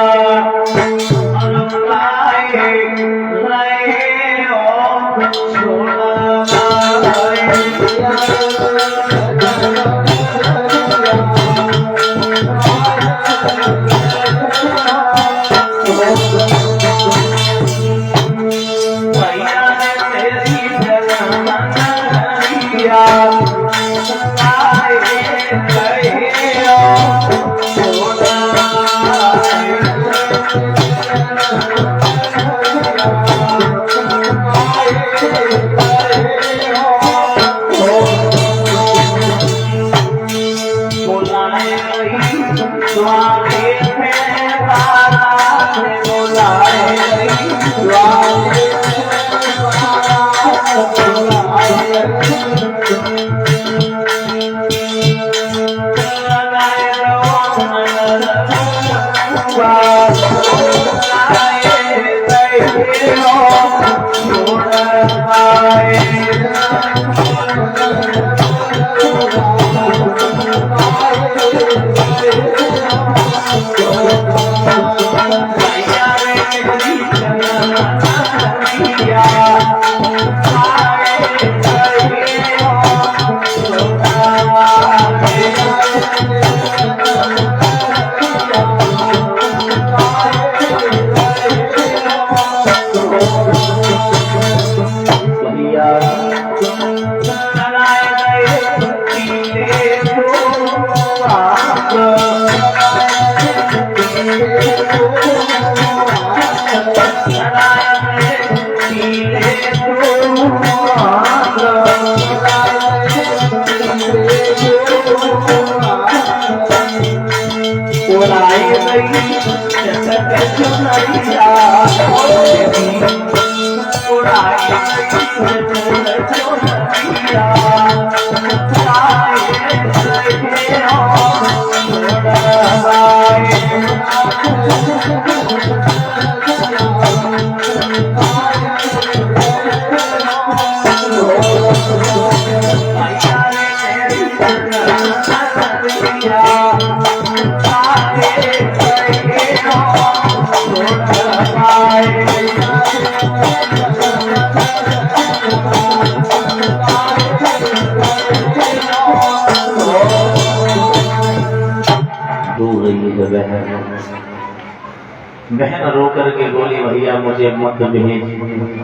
बहन रो करके बोली भैया मुझे मत भेज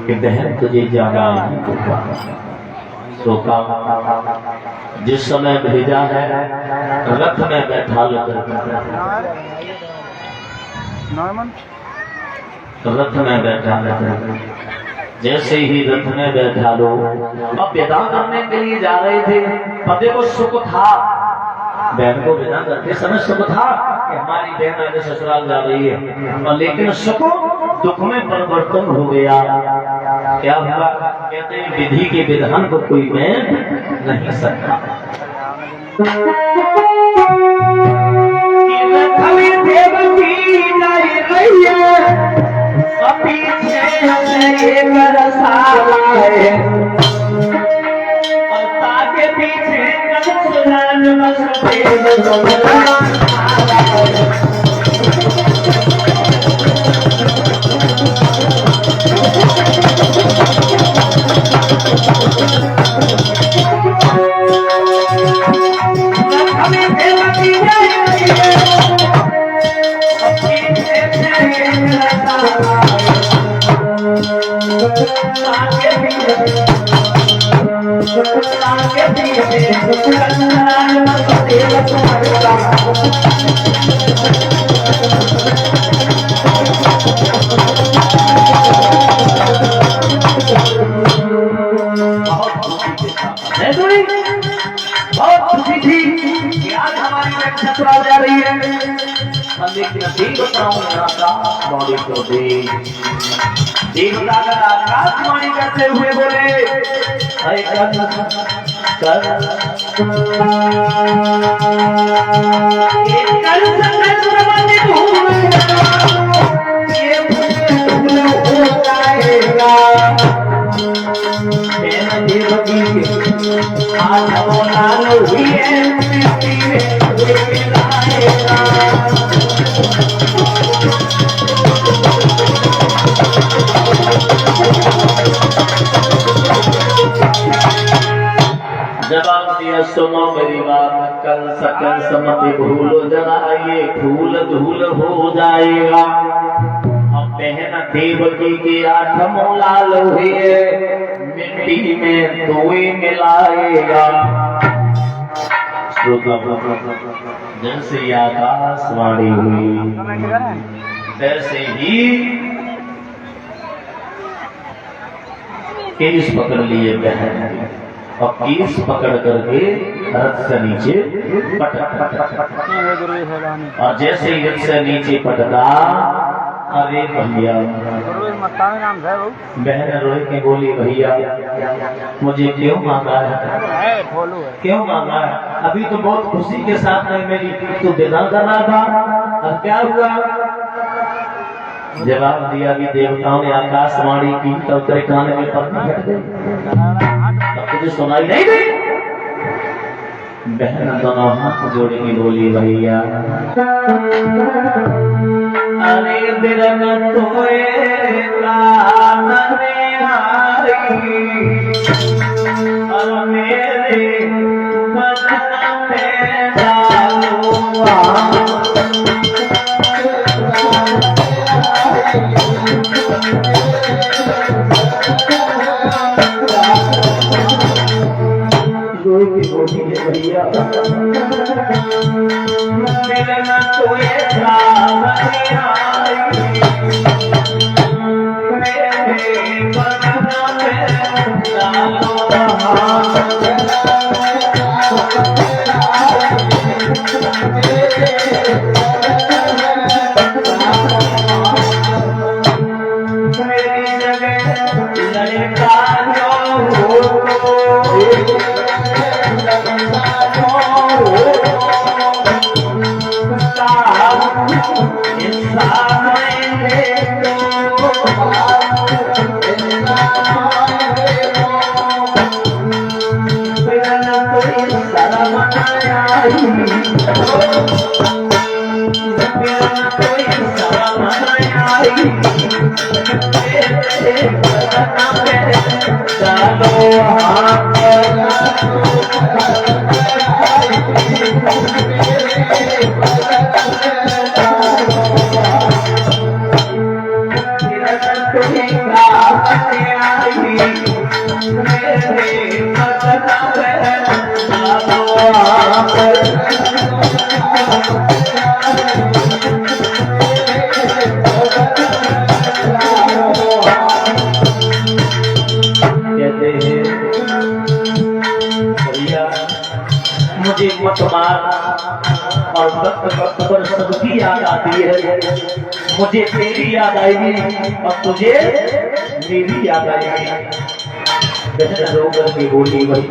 कि बहन तुझे जाना है। तो जिस समय भेजा है रथ में बैठा रथ में बैठा जैसे ही रथ में बैठा लो अब विदा करने के लिए जा रहे थे। पति को सुख था, बहन को विदा करते समय सुख था कि हमारी बहन आगे ससुराल जा रही है, और लेकिन सुख दुख में परिवर्तन हो गया। क्या हुआ? कहते हैं विधि के विधान को कोई मैं नहीं सकता। के पीछे बहुत खुशी थी कि आज हमारी ससुराल जा रही है। लेकिन देवताओं ने आकाशवाणी को देवता का आकाशवाणी करते हुए बोले सकल समति भूल जरा ये फूल धूल हो जाएगा। अब बहन देवकी के आठमों लाल हुए मिट्टी में धोए मिलाएगा। जैसे आकाशवाणी हुई वैसे ही केस पकड़ लिए बहन और केस पकड़ करके रथ से नीचे और जैसे ही रथ से नीचे पटका, अरे भैया बहन रोहित ने बोली भैया मुझे क्यों मांगा है, क्यों मांगा है? अभी तो बहुत खुशी के साथ में मेरी तो विदा कर रहा था, अब क्या हुआ? जवाब दिया कि देवताओं ने आकाशवाणी की तब तेरे कान में पत्नी हट गई, तब तुझे सुनाई नहीं दी। बहन दोनों हाथ जोड़े की बोली भैया अरे बिरन तोए कान में आई और मेरे बदन में डालूंगा। भैया बिरन तोए कान में आई मेरे बदन में डालूंगा। मुझे मत मार और वक्त वक्त पर सबकी याद आती है, मुझे तेरी याद आएगी और तुझे मेरी याद आएगी। बहन रो करके बोली वही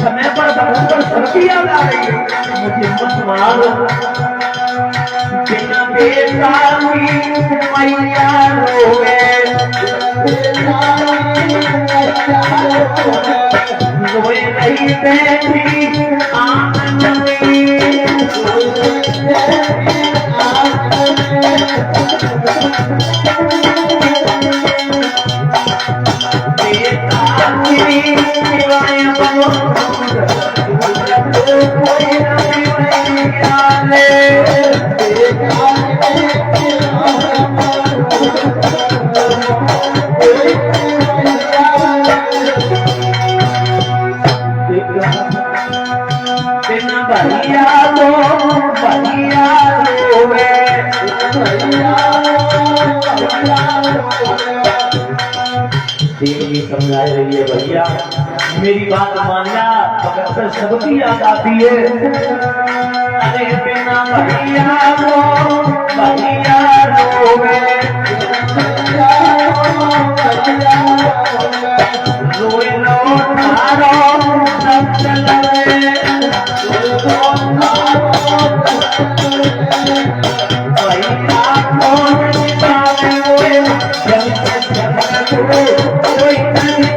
समय पर बराबर सबकी याद आ रही है, मुझे मत मारो बिना बेटा मैया रोवे रोए नहीं बैठी आंगन भैया तो भैया रोवे देवी समझा रही है भैया मेरी बात मानना अगर सबकी याद आती है अरे बिना भैया को भैया रोवे रोए लो तारो सब चले भैया कौन जाने हुए कोई नहीं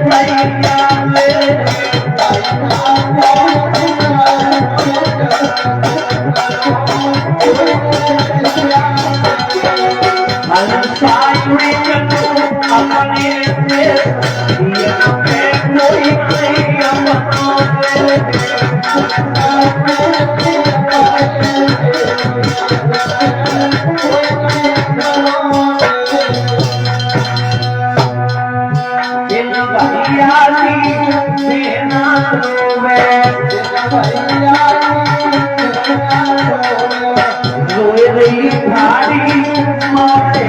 भैया रोए रही भारी मारे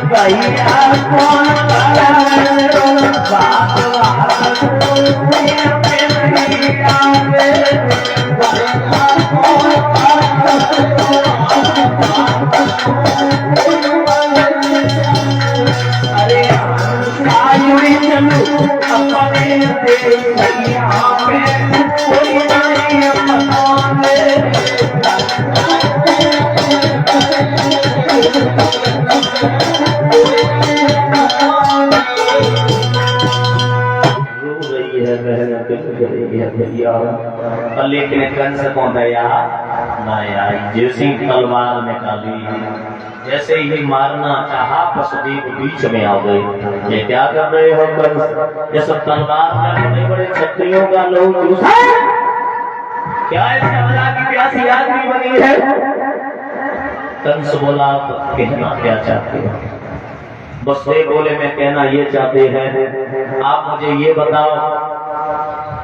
भैया कौन अरे अपने कोई लेकिन कंस को दया नहीं आई जैसी तलवार निकाली जैसे ही मारना चाहा वसुदेव बीच में आ गए ये क्या कर रहे हो कंस ये सब तलवार में बड़े बड़े क्षत्रियों का लोग क्या इस कमला की प्यासी आदमी बनी है कंस बोला आप कहना क्या चाहते हो वसुदेव बोले मैं कहना ये चाहते हैं आप मुझे ये बताओ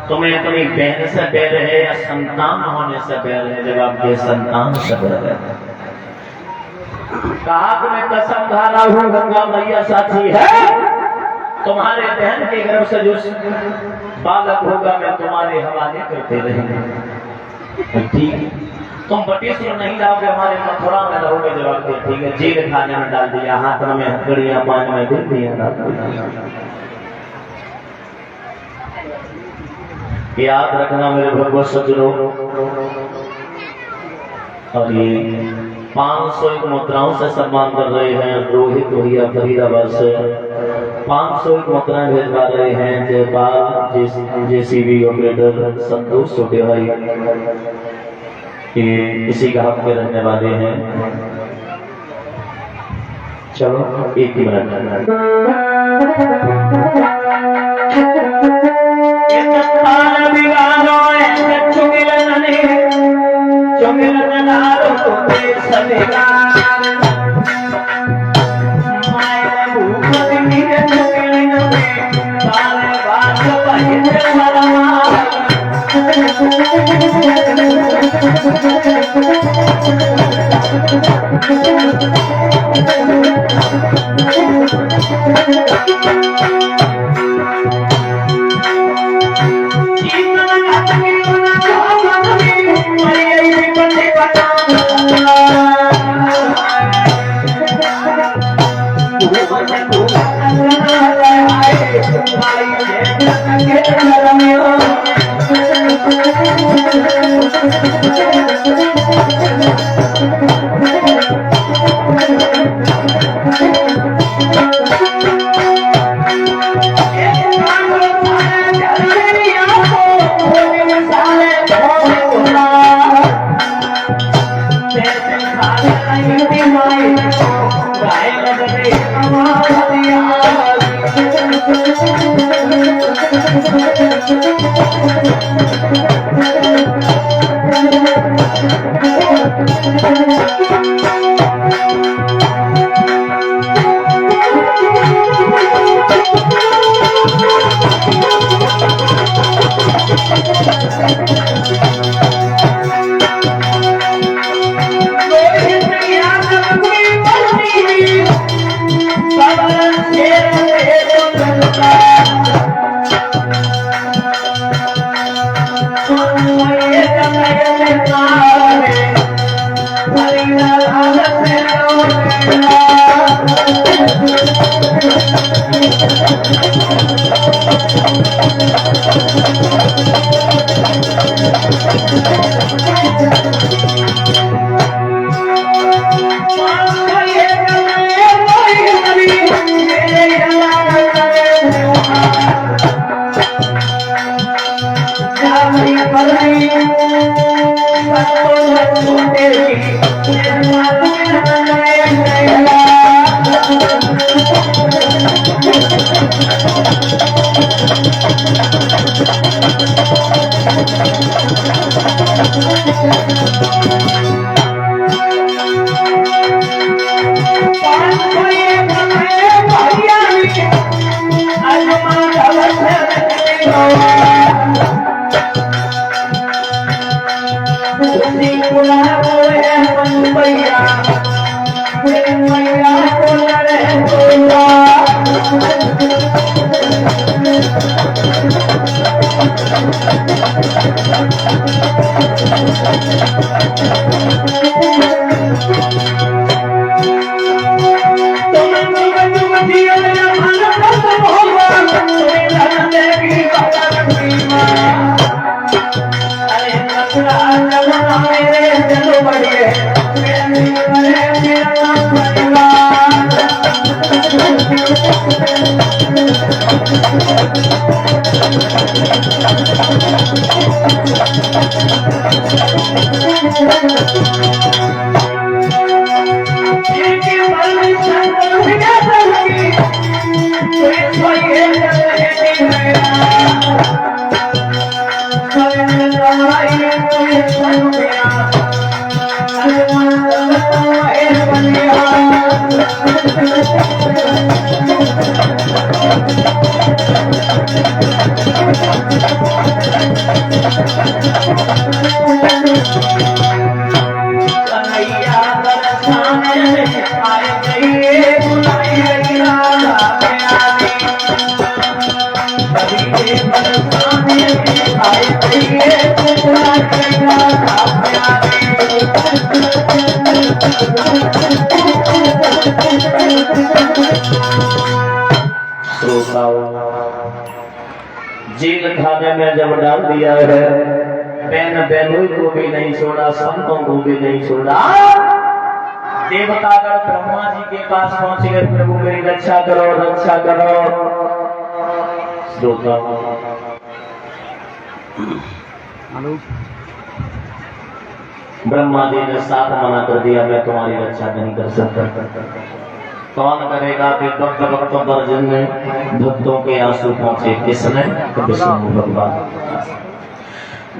तुम्हें अपनी बहन से बैर है या संतान होने से बैर है जब आपके संतान से बैर है कहा तुम्हें कसम खा रहा हूं गंगा मैया साथी है तुम्हारे बहन के गर्भ से जो बालक होगा मैं तुम्हारे हवाले करते रहेंगे ठीक तुम बटेश्वर नहीं लाओगे हमारे मथुरा में रहोगे जवाब दे ठीक है जेल खाने में डाल दिया हाथ में हथकड़ियां पानी में डूब दिया याद रखना मेरे भगवत सज्जनों और ये 501 मुद्राओं से सम्मान कर रहे हैं रोहित भैया फरीदाबाद से 501 मुद्राएं भेजवा रहे हैं जयपाल जेसीबी ऑपरेटर संतोष छोटे भाई ये इसी गांव के रहने वाले हैं चलो एक ही मिनट जेल खाने में जब डाल दिया है, बैन बैनों को भी नहीं छोड़ा, संतों को भी नहीं छोड़ा। देवतागण ब्रह्मा जी के पास पहुंच गए, प्रभु मेरी रक्षा करो, रक्षा करो। श्रोता ब्रह्मा जी ने साफ मना कर दिया, मैं तुम्हारी रक्षा नहीं कर सकता। कौन करेगा? कि वक्त वक्त पर जिनमें भक्तों के आंसू पहुंचे, किसने? विष्णु भगवान।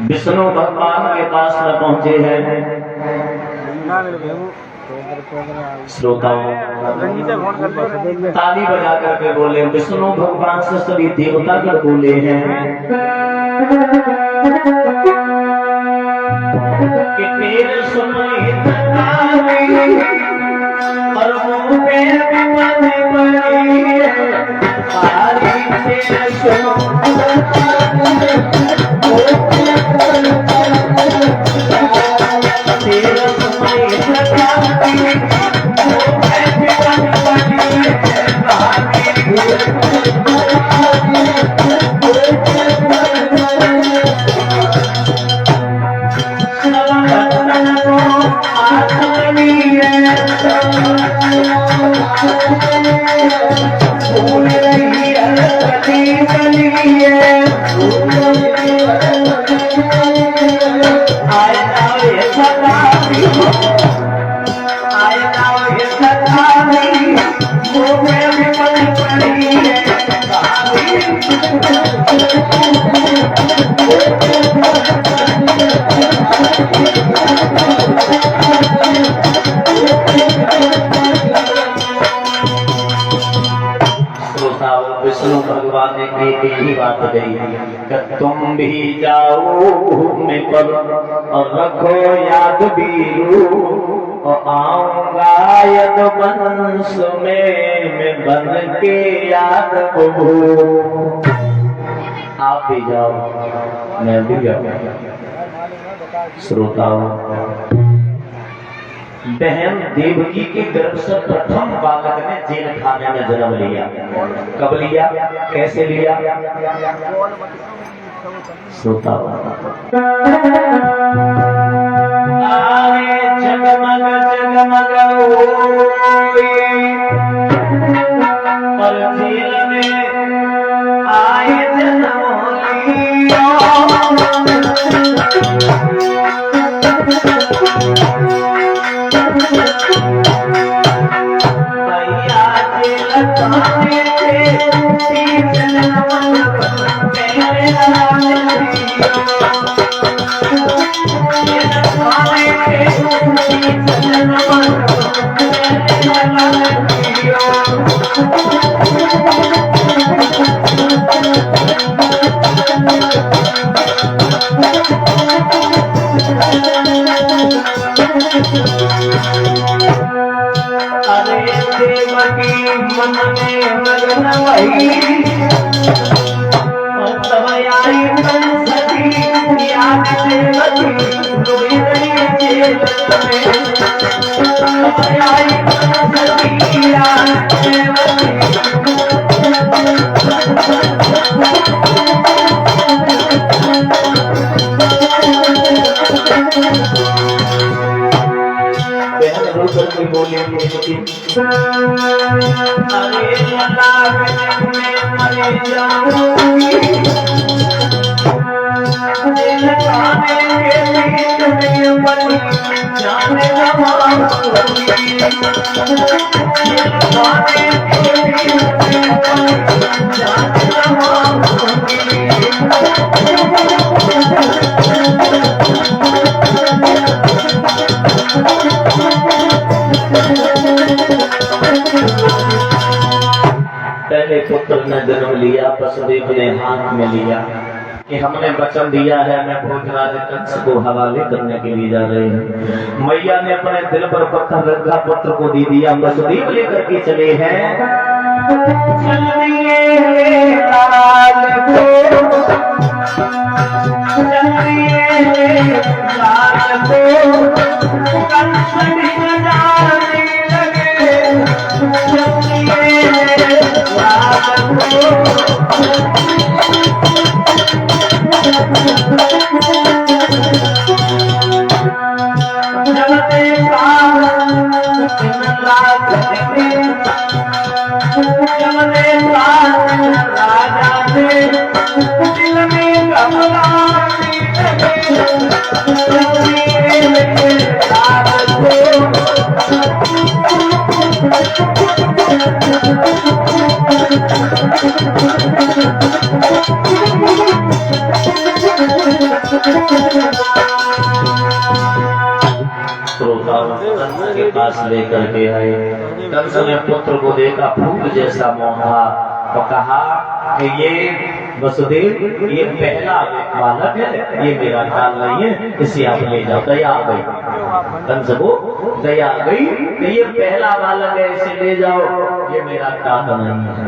विष्णु भगवान के पास में पहुंचे हैं। श्रोताओं ताली बजा करके बोले, विष्णु भगवान से सभी देवता भी बोले हैं कि तेरे सुनित और मुँह पे विपद पड़ी सारी तेरे सुनो तेरे सुनित विष्णु भगवान ने यही बात कही कि तुम भी जाओ घूमने पर और रखो याद बीरू और आऊंगा यद वंश में मैं बन के याद को। आप भी जाओ, मैं भी जाऊँ। श्रोताओं, बहन देवकी के गर्भ से प्रथम बालक ने जेल खाने में जन्म लिया। कब लिया, कैसे लिया? श्रोताओं, आए जगमग जगमग और जेल में आए जन्म लिया। भैया जेल खाने थे अरे देवकी मन में मगन वही तब आई कंसकी याद देवकी रोई रही जेल में। तब आई कंसकी याद देवकी की बोली अरे लाख में मरे जाऊंगी दिल खाने के बीच में बनी जाने लवाऊंगी। दिल खाने के बीच में बनी जाने लवाऊंगी। पहले पुत्र ने जन्म लिया, वसुदेव ने हाथ में लिया कि हमने वचन दिया है, मैं भोजराज कंस को हवाले करने के लिए जा रहे हैं। मैया ने अपने दिल पर पत्थर रखा, पुत्र को दे दिया, वसुदेव लेकर के चले हैं। चलिए लाल को, चलिए लाल को, कंस जाने लगे। चलिए लाल को, चलते राजा से दिल में घबराने लगे। के पास लेकर के आए। कंस ने पुत्र को देखा, फूल जैसा मोहा, तो कहा कि ये वसुदेव ये पहला बालक है, ये मेरा काल नहीं है, इसे आप ले जाओ। दया आ गई कंस को, दया आ गई कि ये पहला बालक है, इसे ले जाओ, ये मेरा काल नहीं है।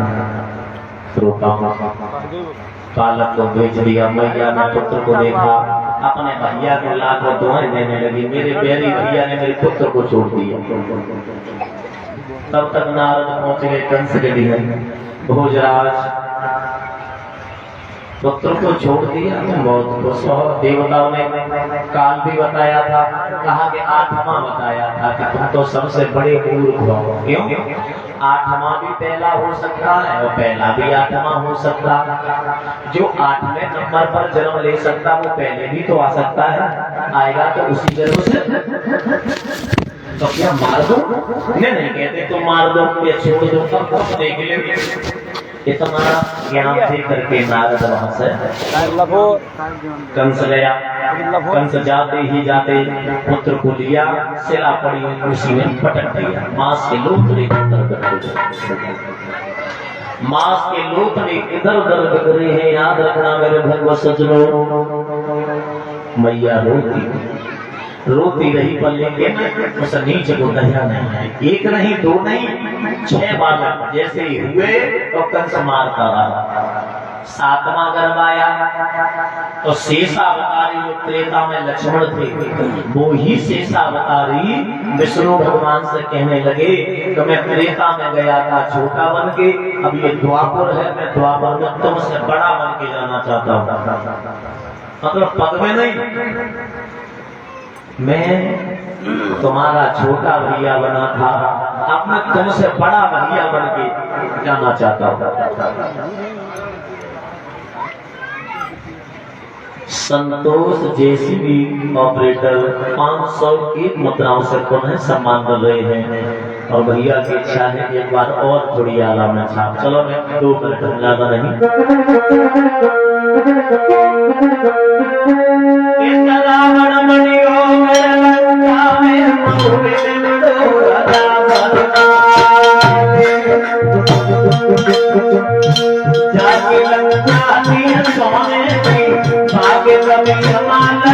बालक को भेज दिया। मैया ने पुत्र को देखा, अपने भैया को लाखों दुआएं देने लगी, मेरे प्यारी भैया ने मेरे पुत्र को छोड़ दिया। तब तक नारद पहुंच गए कंस के लिए। भोजराज पुत्र को छोड़ दिया तो बहुत खुश हो। देवताओं ने काल भी बताया था, कहा कि आठवां बताया था कि तुम तो सबसे बड़े मूर्ख हो। क्यों? आठवां भी पहला हो सकता है और पहला भी आठवां हो सकता है। जो 8वें नंबर पर जन्म ले सकता वो पहले भी तो आ सकता है, आएगा तो उसी जन्म से। तो क्या मार दो? नहीं कहते तो मार दो या छोड़ दो, सब देख ले। इतना ज्ञान दे करके नारद वहां से कंस गया। कंस जाते ही जाते पुत्र को लिया, सिला पड़ी उसी में पटक दिया। मांस के लोथड़े मांस के लोथड़े इधर उधर बिक रहे हैं। याद रखना मेरे भगवत सज्जनों, मैया रोती रही, पर लेकिन उस नीच को दया नहीं है। एक नहीं, दो नहीं, 6 बालक जैसे ही हुए तो कंस मारता रहा। 7वां गर्भ आया तो शेषावतारी जो त्रेता में लक्ष्मण थे, वो ही शेषावतारी विष्णु भगवान से कहने लगे कि मैं त्रेता में गया था छोटा बन के, अब ये द्वापर है, मैं द्वापर में तुमसे बड़ा बन के जाना चाहता हूँ। मतलब पद में नहीं, मैं तुम्हारा छोटा भैया बना था, अब मैं तुमसे बड़ा भैया बन के जाना चाहता हूँ। संतोष जेसीबी ऑपरेटर 501 मुद्राओं से पुनः सम्मान कर रहे हैं और भैया की इच्छा है एक बार और थोड़ी आला में छाप। चलो मैं 2 मिनट ज्यादा नहीं। जाके लगता सोने की भाग्य कभी हमारा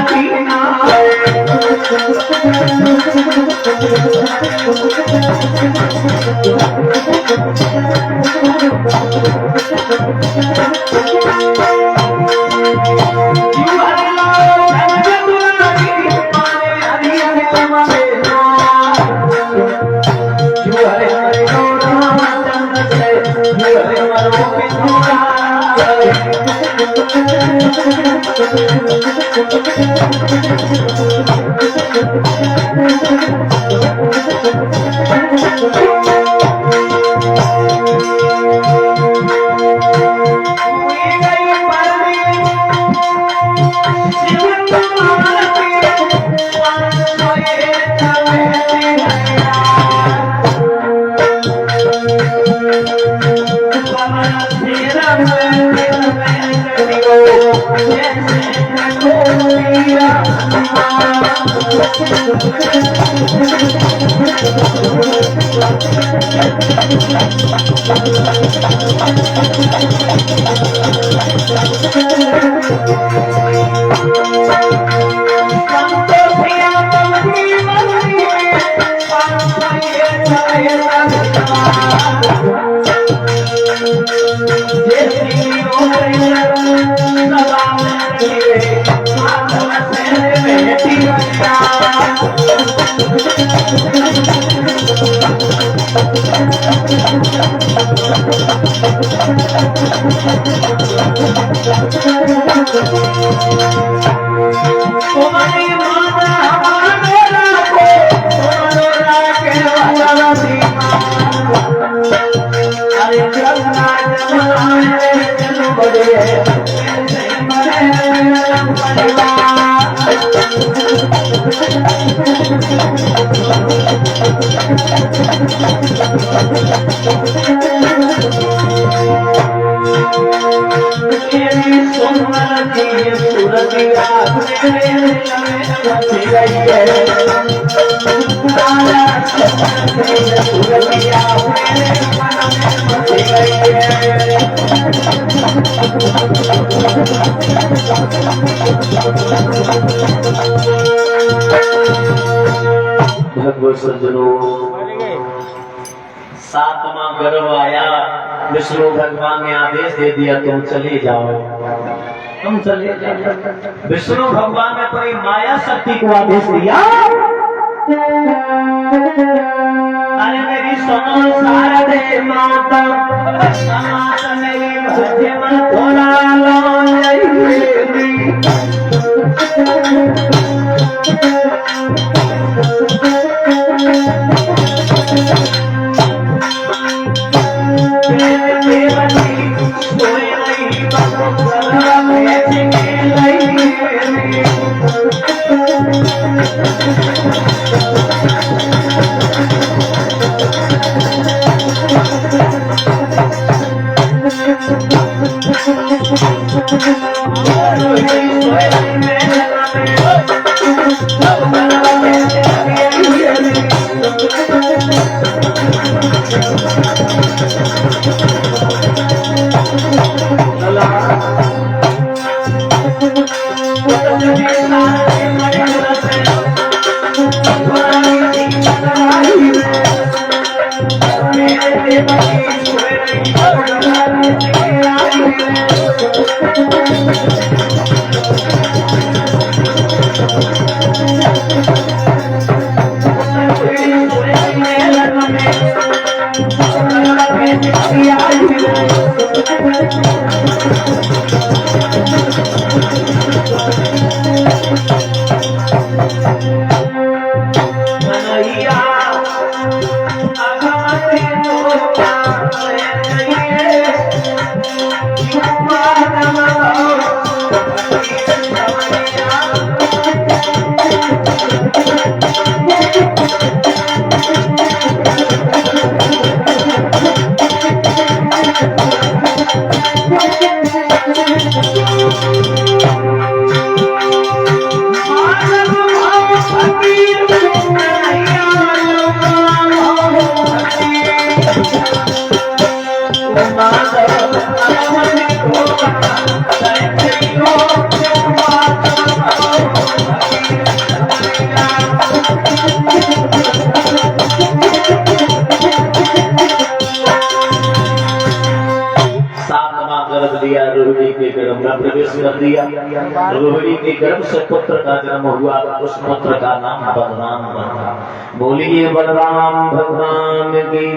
भगवत सज्जनों, 7वां गर्भ आया, विष्णु भगवान ने आदेश दे दिया तुम चले जाओ, तुम चले जाओ। विष्णु भगवान ने अपनी माया शक्ति को आदेश दिया, अरे मेरी सुनो शारदे माता, समात मेरी भजे मन थोड़ा प्रवेश कर दिया। रोहिणी के गर्भ से पुत्र का जन्म हुआ, उस पुत्र का नाम बलराम रखा। बोलिए बलराम भगवान की।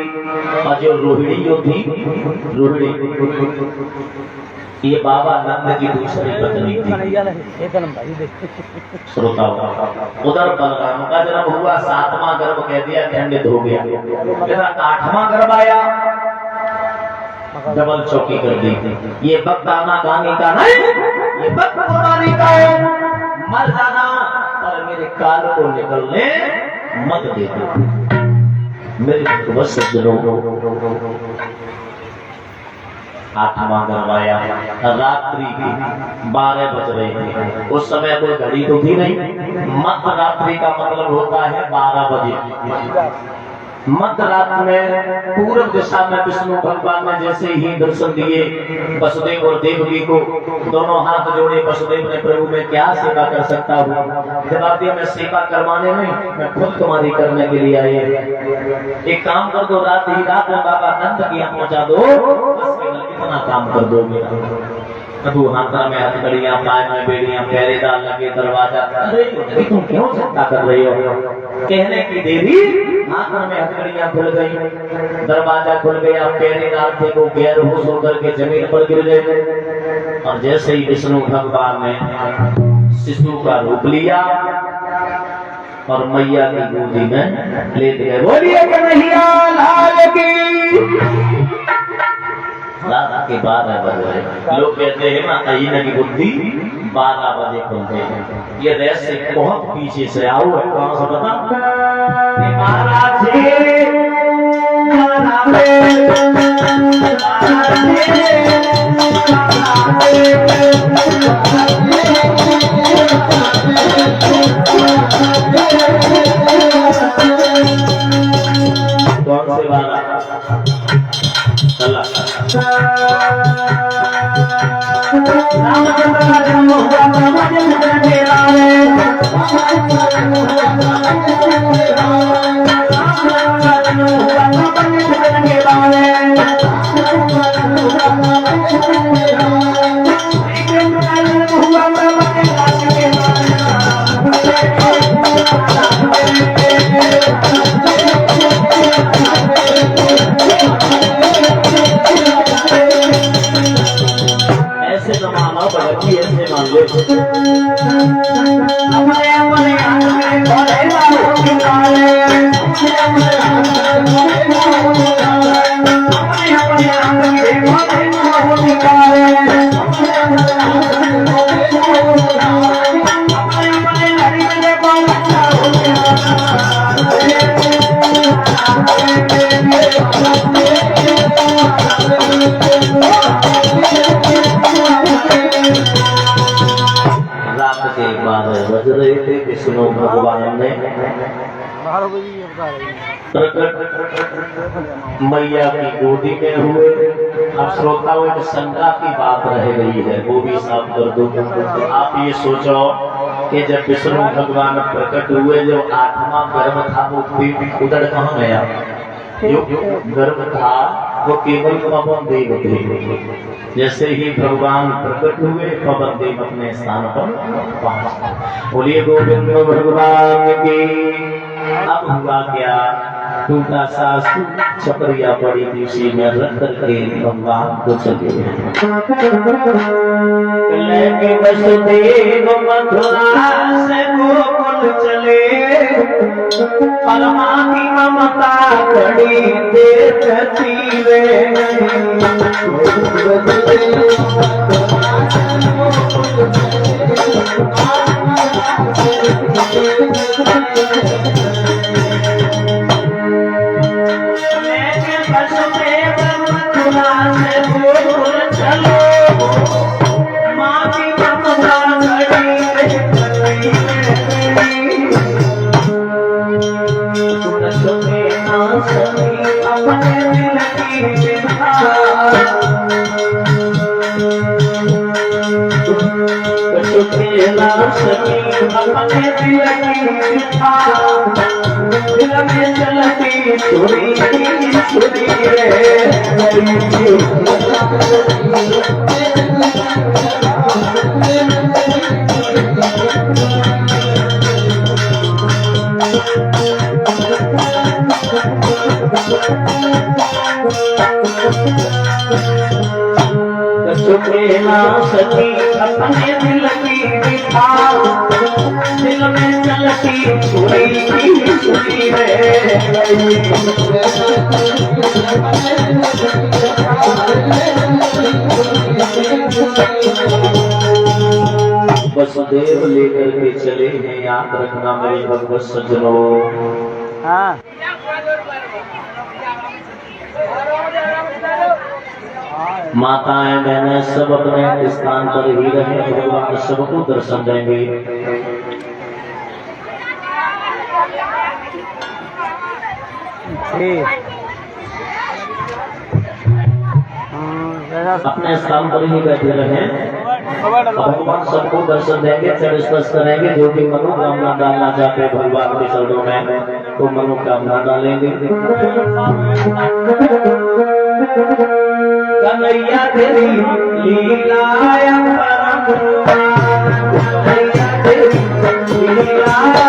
और जो रोहिणी जो थी, रोहिणी ये बाबा नंद की दूसरी पत्नी थी। श्रोता उधर बलराम का जन्म हुआ, 7वां गर्भ कह दिया खंडित हो गया। फिर 8वां गर्भ आया, डबल चौकी कर दी। ये वक्त आना गाने का नहीं, ये वक्त गाने का है। मर जाना और मेरे काल को निकलने मत दे दो। मेरे बस लोग 8वां गर्भ आया, रात्रि की 12 बज रहे थे। उस समय कोई घड़ी तो थी नहीं। मध्य रात्रि का मतलब होता है 12 बजे। मध्य रात्रि में पूर्व दिशा में विष्णु भगवान ने जैसे ही दर्शन दिए वसुदेव और देवकी को, दोनों हाथ जोड़े। वसुदेव ने प्रभु में क्या सेवा कर सकता हूँ? जवाब दिया, मैं सेवा करवाने नहीं, मैं खुद तुम्हारी करने के लिए आई। एक काम कर दो, रात ही रात में बाबा नंद की यहाँ पहुँचा दो, बस केवल इतना काम कर दो। प्रभु हाथ में हथकड़ियां, पाए में बेड़ियां, पहरेदार लगे, दरवाजा। अरे तुम क्यों चिंता कर रही हो? कहने की देरी, हाथ में हथकड़ियां खुल गई, दरवाजा खुल गया। पहरेदार थे वो बेहोश होकर के जमीन पर गिर गए। और जैसे ही विष्णु भगवान ने शिशु का रूप लिया और मैया की गोदी में लेट गए। बोलिए कन्हैया लाल की। रात के 12 बज रहे। लोग कहते हैं ना अहीना की बुद्धि 12 बजे खुलते हैं। ये रहस्य बहुत पीछे से आओ है। कौन सा बता? कौन से 12? रामचंद्र का जन्म हुआ ऐसे जमाना बदली, ऐसे मान लो। बज रहे थे। विष्णु भगवान ने मैया की गोदी में हुए। अब श्रोताओं में शंका की बात रह गई है, वो भी साफ कर दो। आप ये सोचो कि जब विष्णु भगवान प्रकट हुए, जो 8वां गर्भ था वो उधर कहाँ गया? जो गर्भ था वो केवल पवन देव थे। जैसे ही भगवान प्रकट हुए, पवन देव अपने स्थान पर पहुंच। बोलिए गोविंद भगवान की। अब हुआ क्या? टूटा सा छपरिया पड़ी थी, उसी में रख करके भगवान को चले लेके वसुदेव मथुरा से गोकुल चले। परमा की ममता बड़ी देखती वे। सुखेला सखी अपने दिल की था, दिल में चलती सुरी सुरी सुखेला सखी अपने दिल की था, दिल में चलती सुरी सुरी वसुदेव लेकर के चले हैं, याद रखना मेरे भगवत सज्जनों। हाँ माताएं बहनें सब अपने स्थान पर ही रहे, भगवान सबको दर्शन देंगे। अपने स्थान पर ही बैठे रहे, भगवान सबको दर्शन देंगे, चरण स्पर्श करेंगे। जो भी मनोकामना डालना चाहते हैं भगवान के चरणों में तो मनोकामना डालेंगे। कन्हैया तेरी लीलाय कन्हैया तेरी लीलाय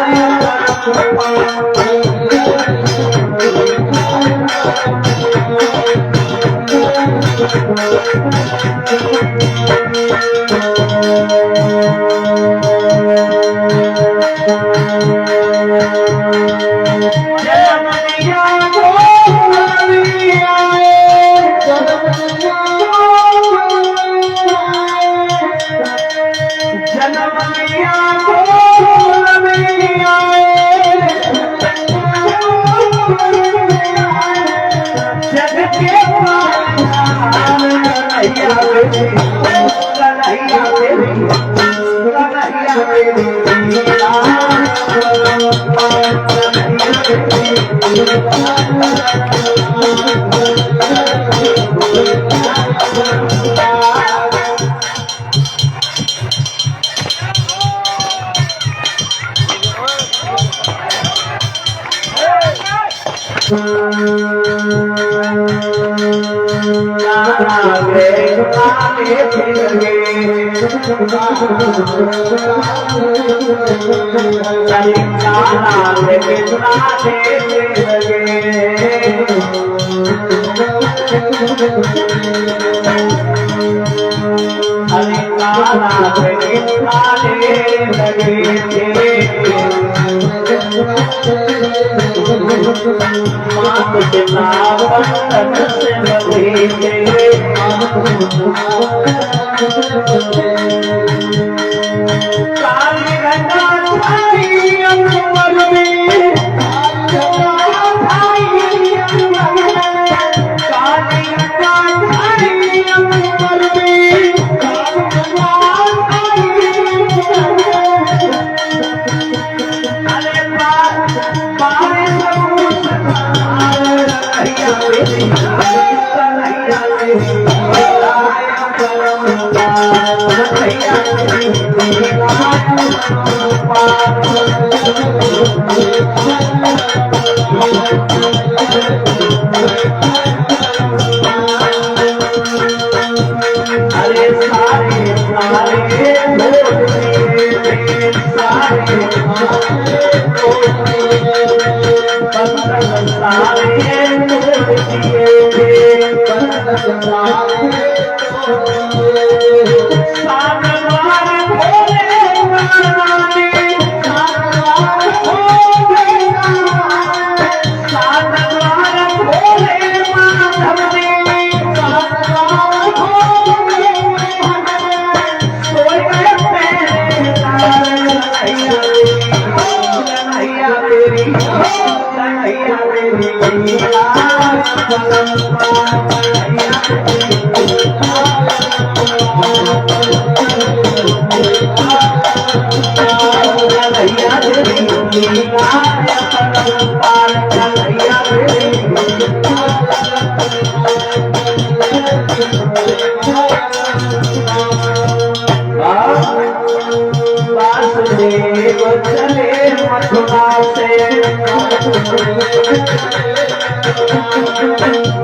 वासुदेव चले मथुरा से,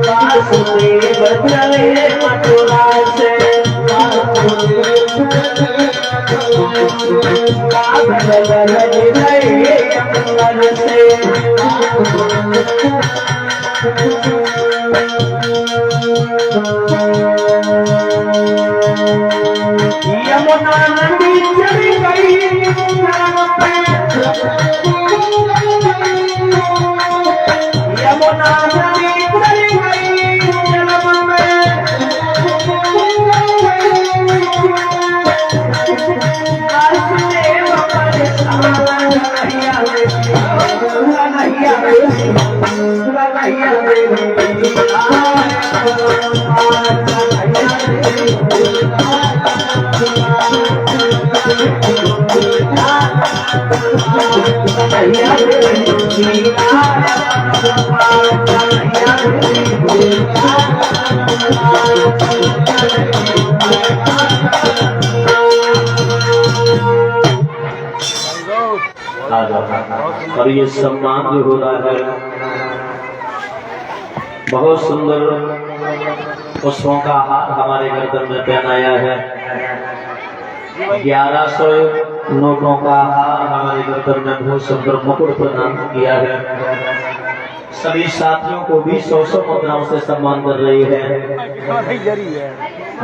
वासुदेव चले मथुरा से, कागल गए अंबर से, यमुना नदी चली गई नरम पे, यमुना नदी चली गई नरम पे, वासुदेव परेशान कन्हैया रे, कन्हैया रे, कन्हैया रे, और ये सम्मान जो हो रहा है बहुत सुंदर पुष्पों का हार हमारे गर्दन में पहनाया है, 1100 नोटों का हार हमारे गर्दन में बहुत सुंदर मुकुट प्रदान किया है। सभी साथियों को भी 100 मुद्राओं से सम्मान कर रही है।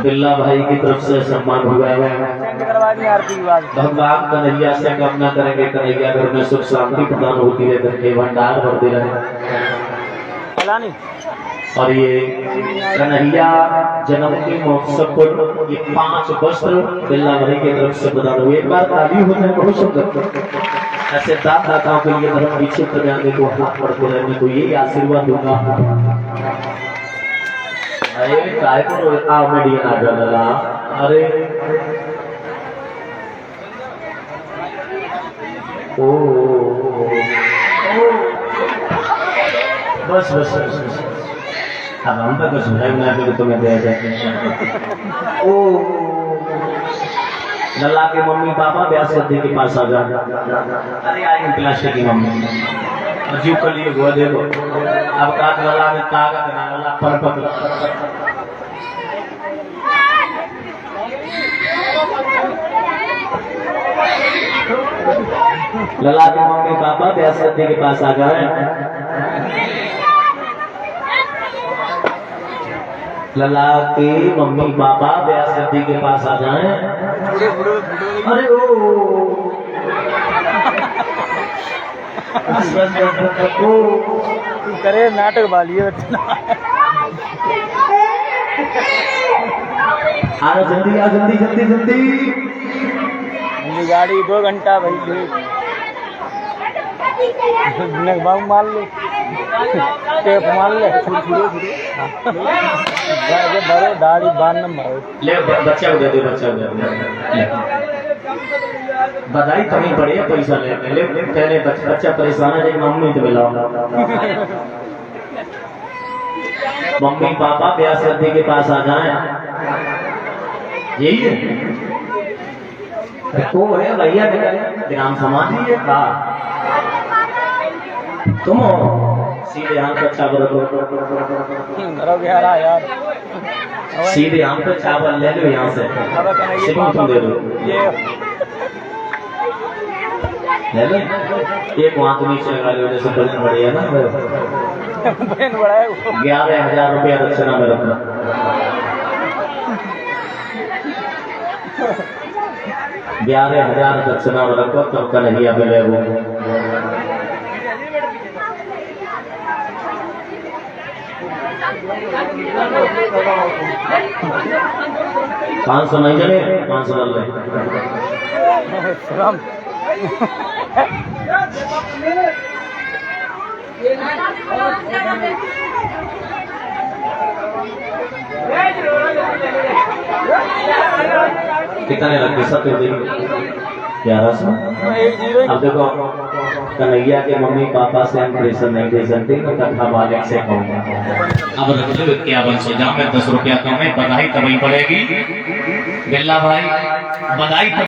बिल्ला भाई की तरफ से सम्मान हुआ है। भगवान कन्हैया से कामना करेंगे कन्हैया घर में सुख शांति प्रदान होती है, घर के भंडार भरते रहे। और ये कन्हैया जन्म के महोत्सव पर ये 5 वस्त्र बिल्ला भाई की तरफ से प्रदान हुए। एक बार ताली हो जाए बहुत सुंदर। ऐसे दाताओं के लिए धर्म पीछे जाने को हाथ पड़ते रहने को यही आशीर्वाद दूंगा। अरे काय को मीडिया ना डाला, अरे ओ बस बस बस अब हम तक सुनाई ना फिर तुम्हें दे जाए। ओ लल्ला के मम्मी पापा व्यास गद्दी के पास आ जा। अरे आई प्लास्टिक की मम्मी अजीब कर लिए हुआ देखो। अब काट लल्ला में ताकत नहीं, लल्ला पर पकड़। लल्ला के मम्मी पापा व्यास गद्दी के पास आ गए। लल्ला के मम्मी पापा व्यास गद्दी के पास आ जाएं। अरे ओ करे नाटक वाली है। आ जल्दी आ जल्दी जल्दी जल्दी। गाड़ी 2 घंटा भाई बाबू मार लो, टेप मार ले, भरो दाढ़ी बांधना मारो। ले बच्चा हो जाते, बच्चा हो जाते। बधाई तो नहीं पड़ी है, पैसा ले ले पहले बच्चा परेशान है। मम्मी तो मिलाओ। मम्मी पापा व्यास गद्दी के पास आ जाए। यही है तो है भैया, ग्राम समाधि है का तुम हो। सीधे हाथ पर चावल यार, सीधे हाथ पर चावल ले लो यहाँ से, तुम दे दो ले लो। एक वहां तो नीचे लगा लो, जैसे वजन बढ़िया ना। 11,000 रुपया दक्षिणा में रखना। 11,000 दक्षिणा में रखो, तब कन्हैया पे ले वो। 500 नहीं चले, 500 डाल ले। कितने लगते सब 1100। अब देखो कन्हैया के मम्मी पापा से हम प्रेशर नहीं दे सकते, तो कथा वाले से कहूँगा। अब रख लो 5100, जहाँ में 10 रुपया कम है, बधाई तभी पड़ेगी। बिल्ला भाई बधाई।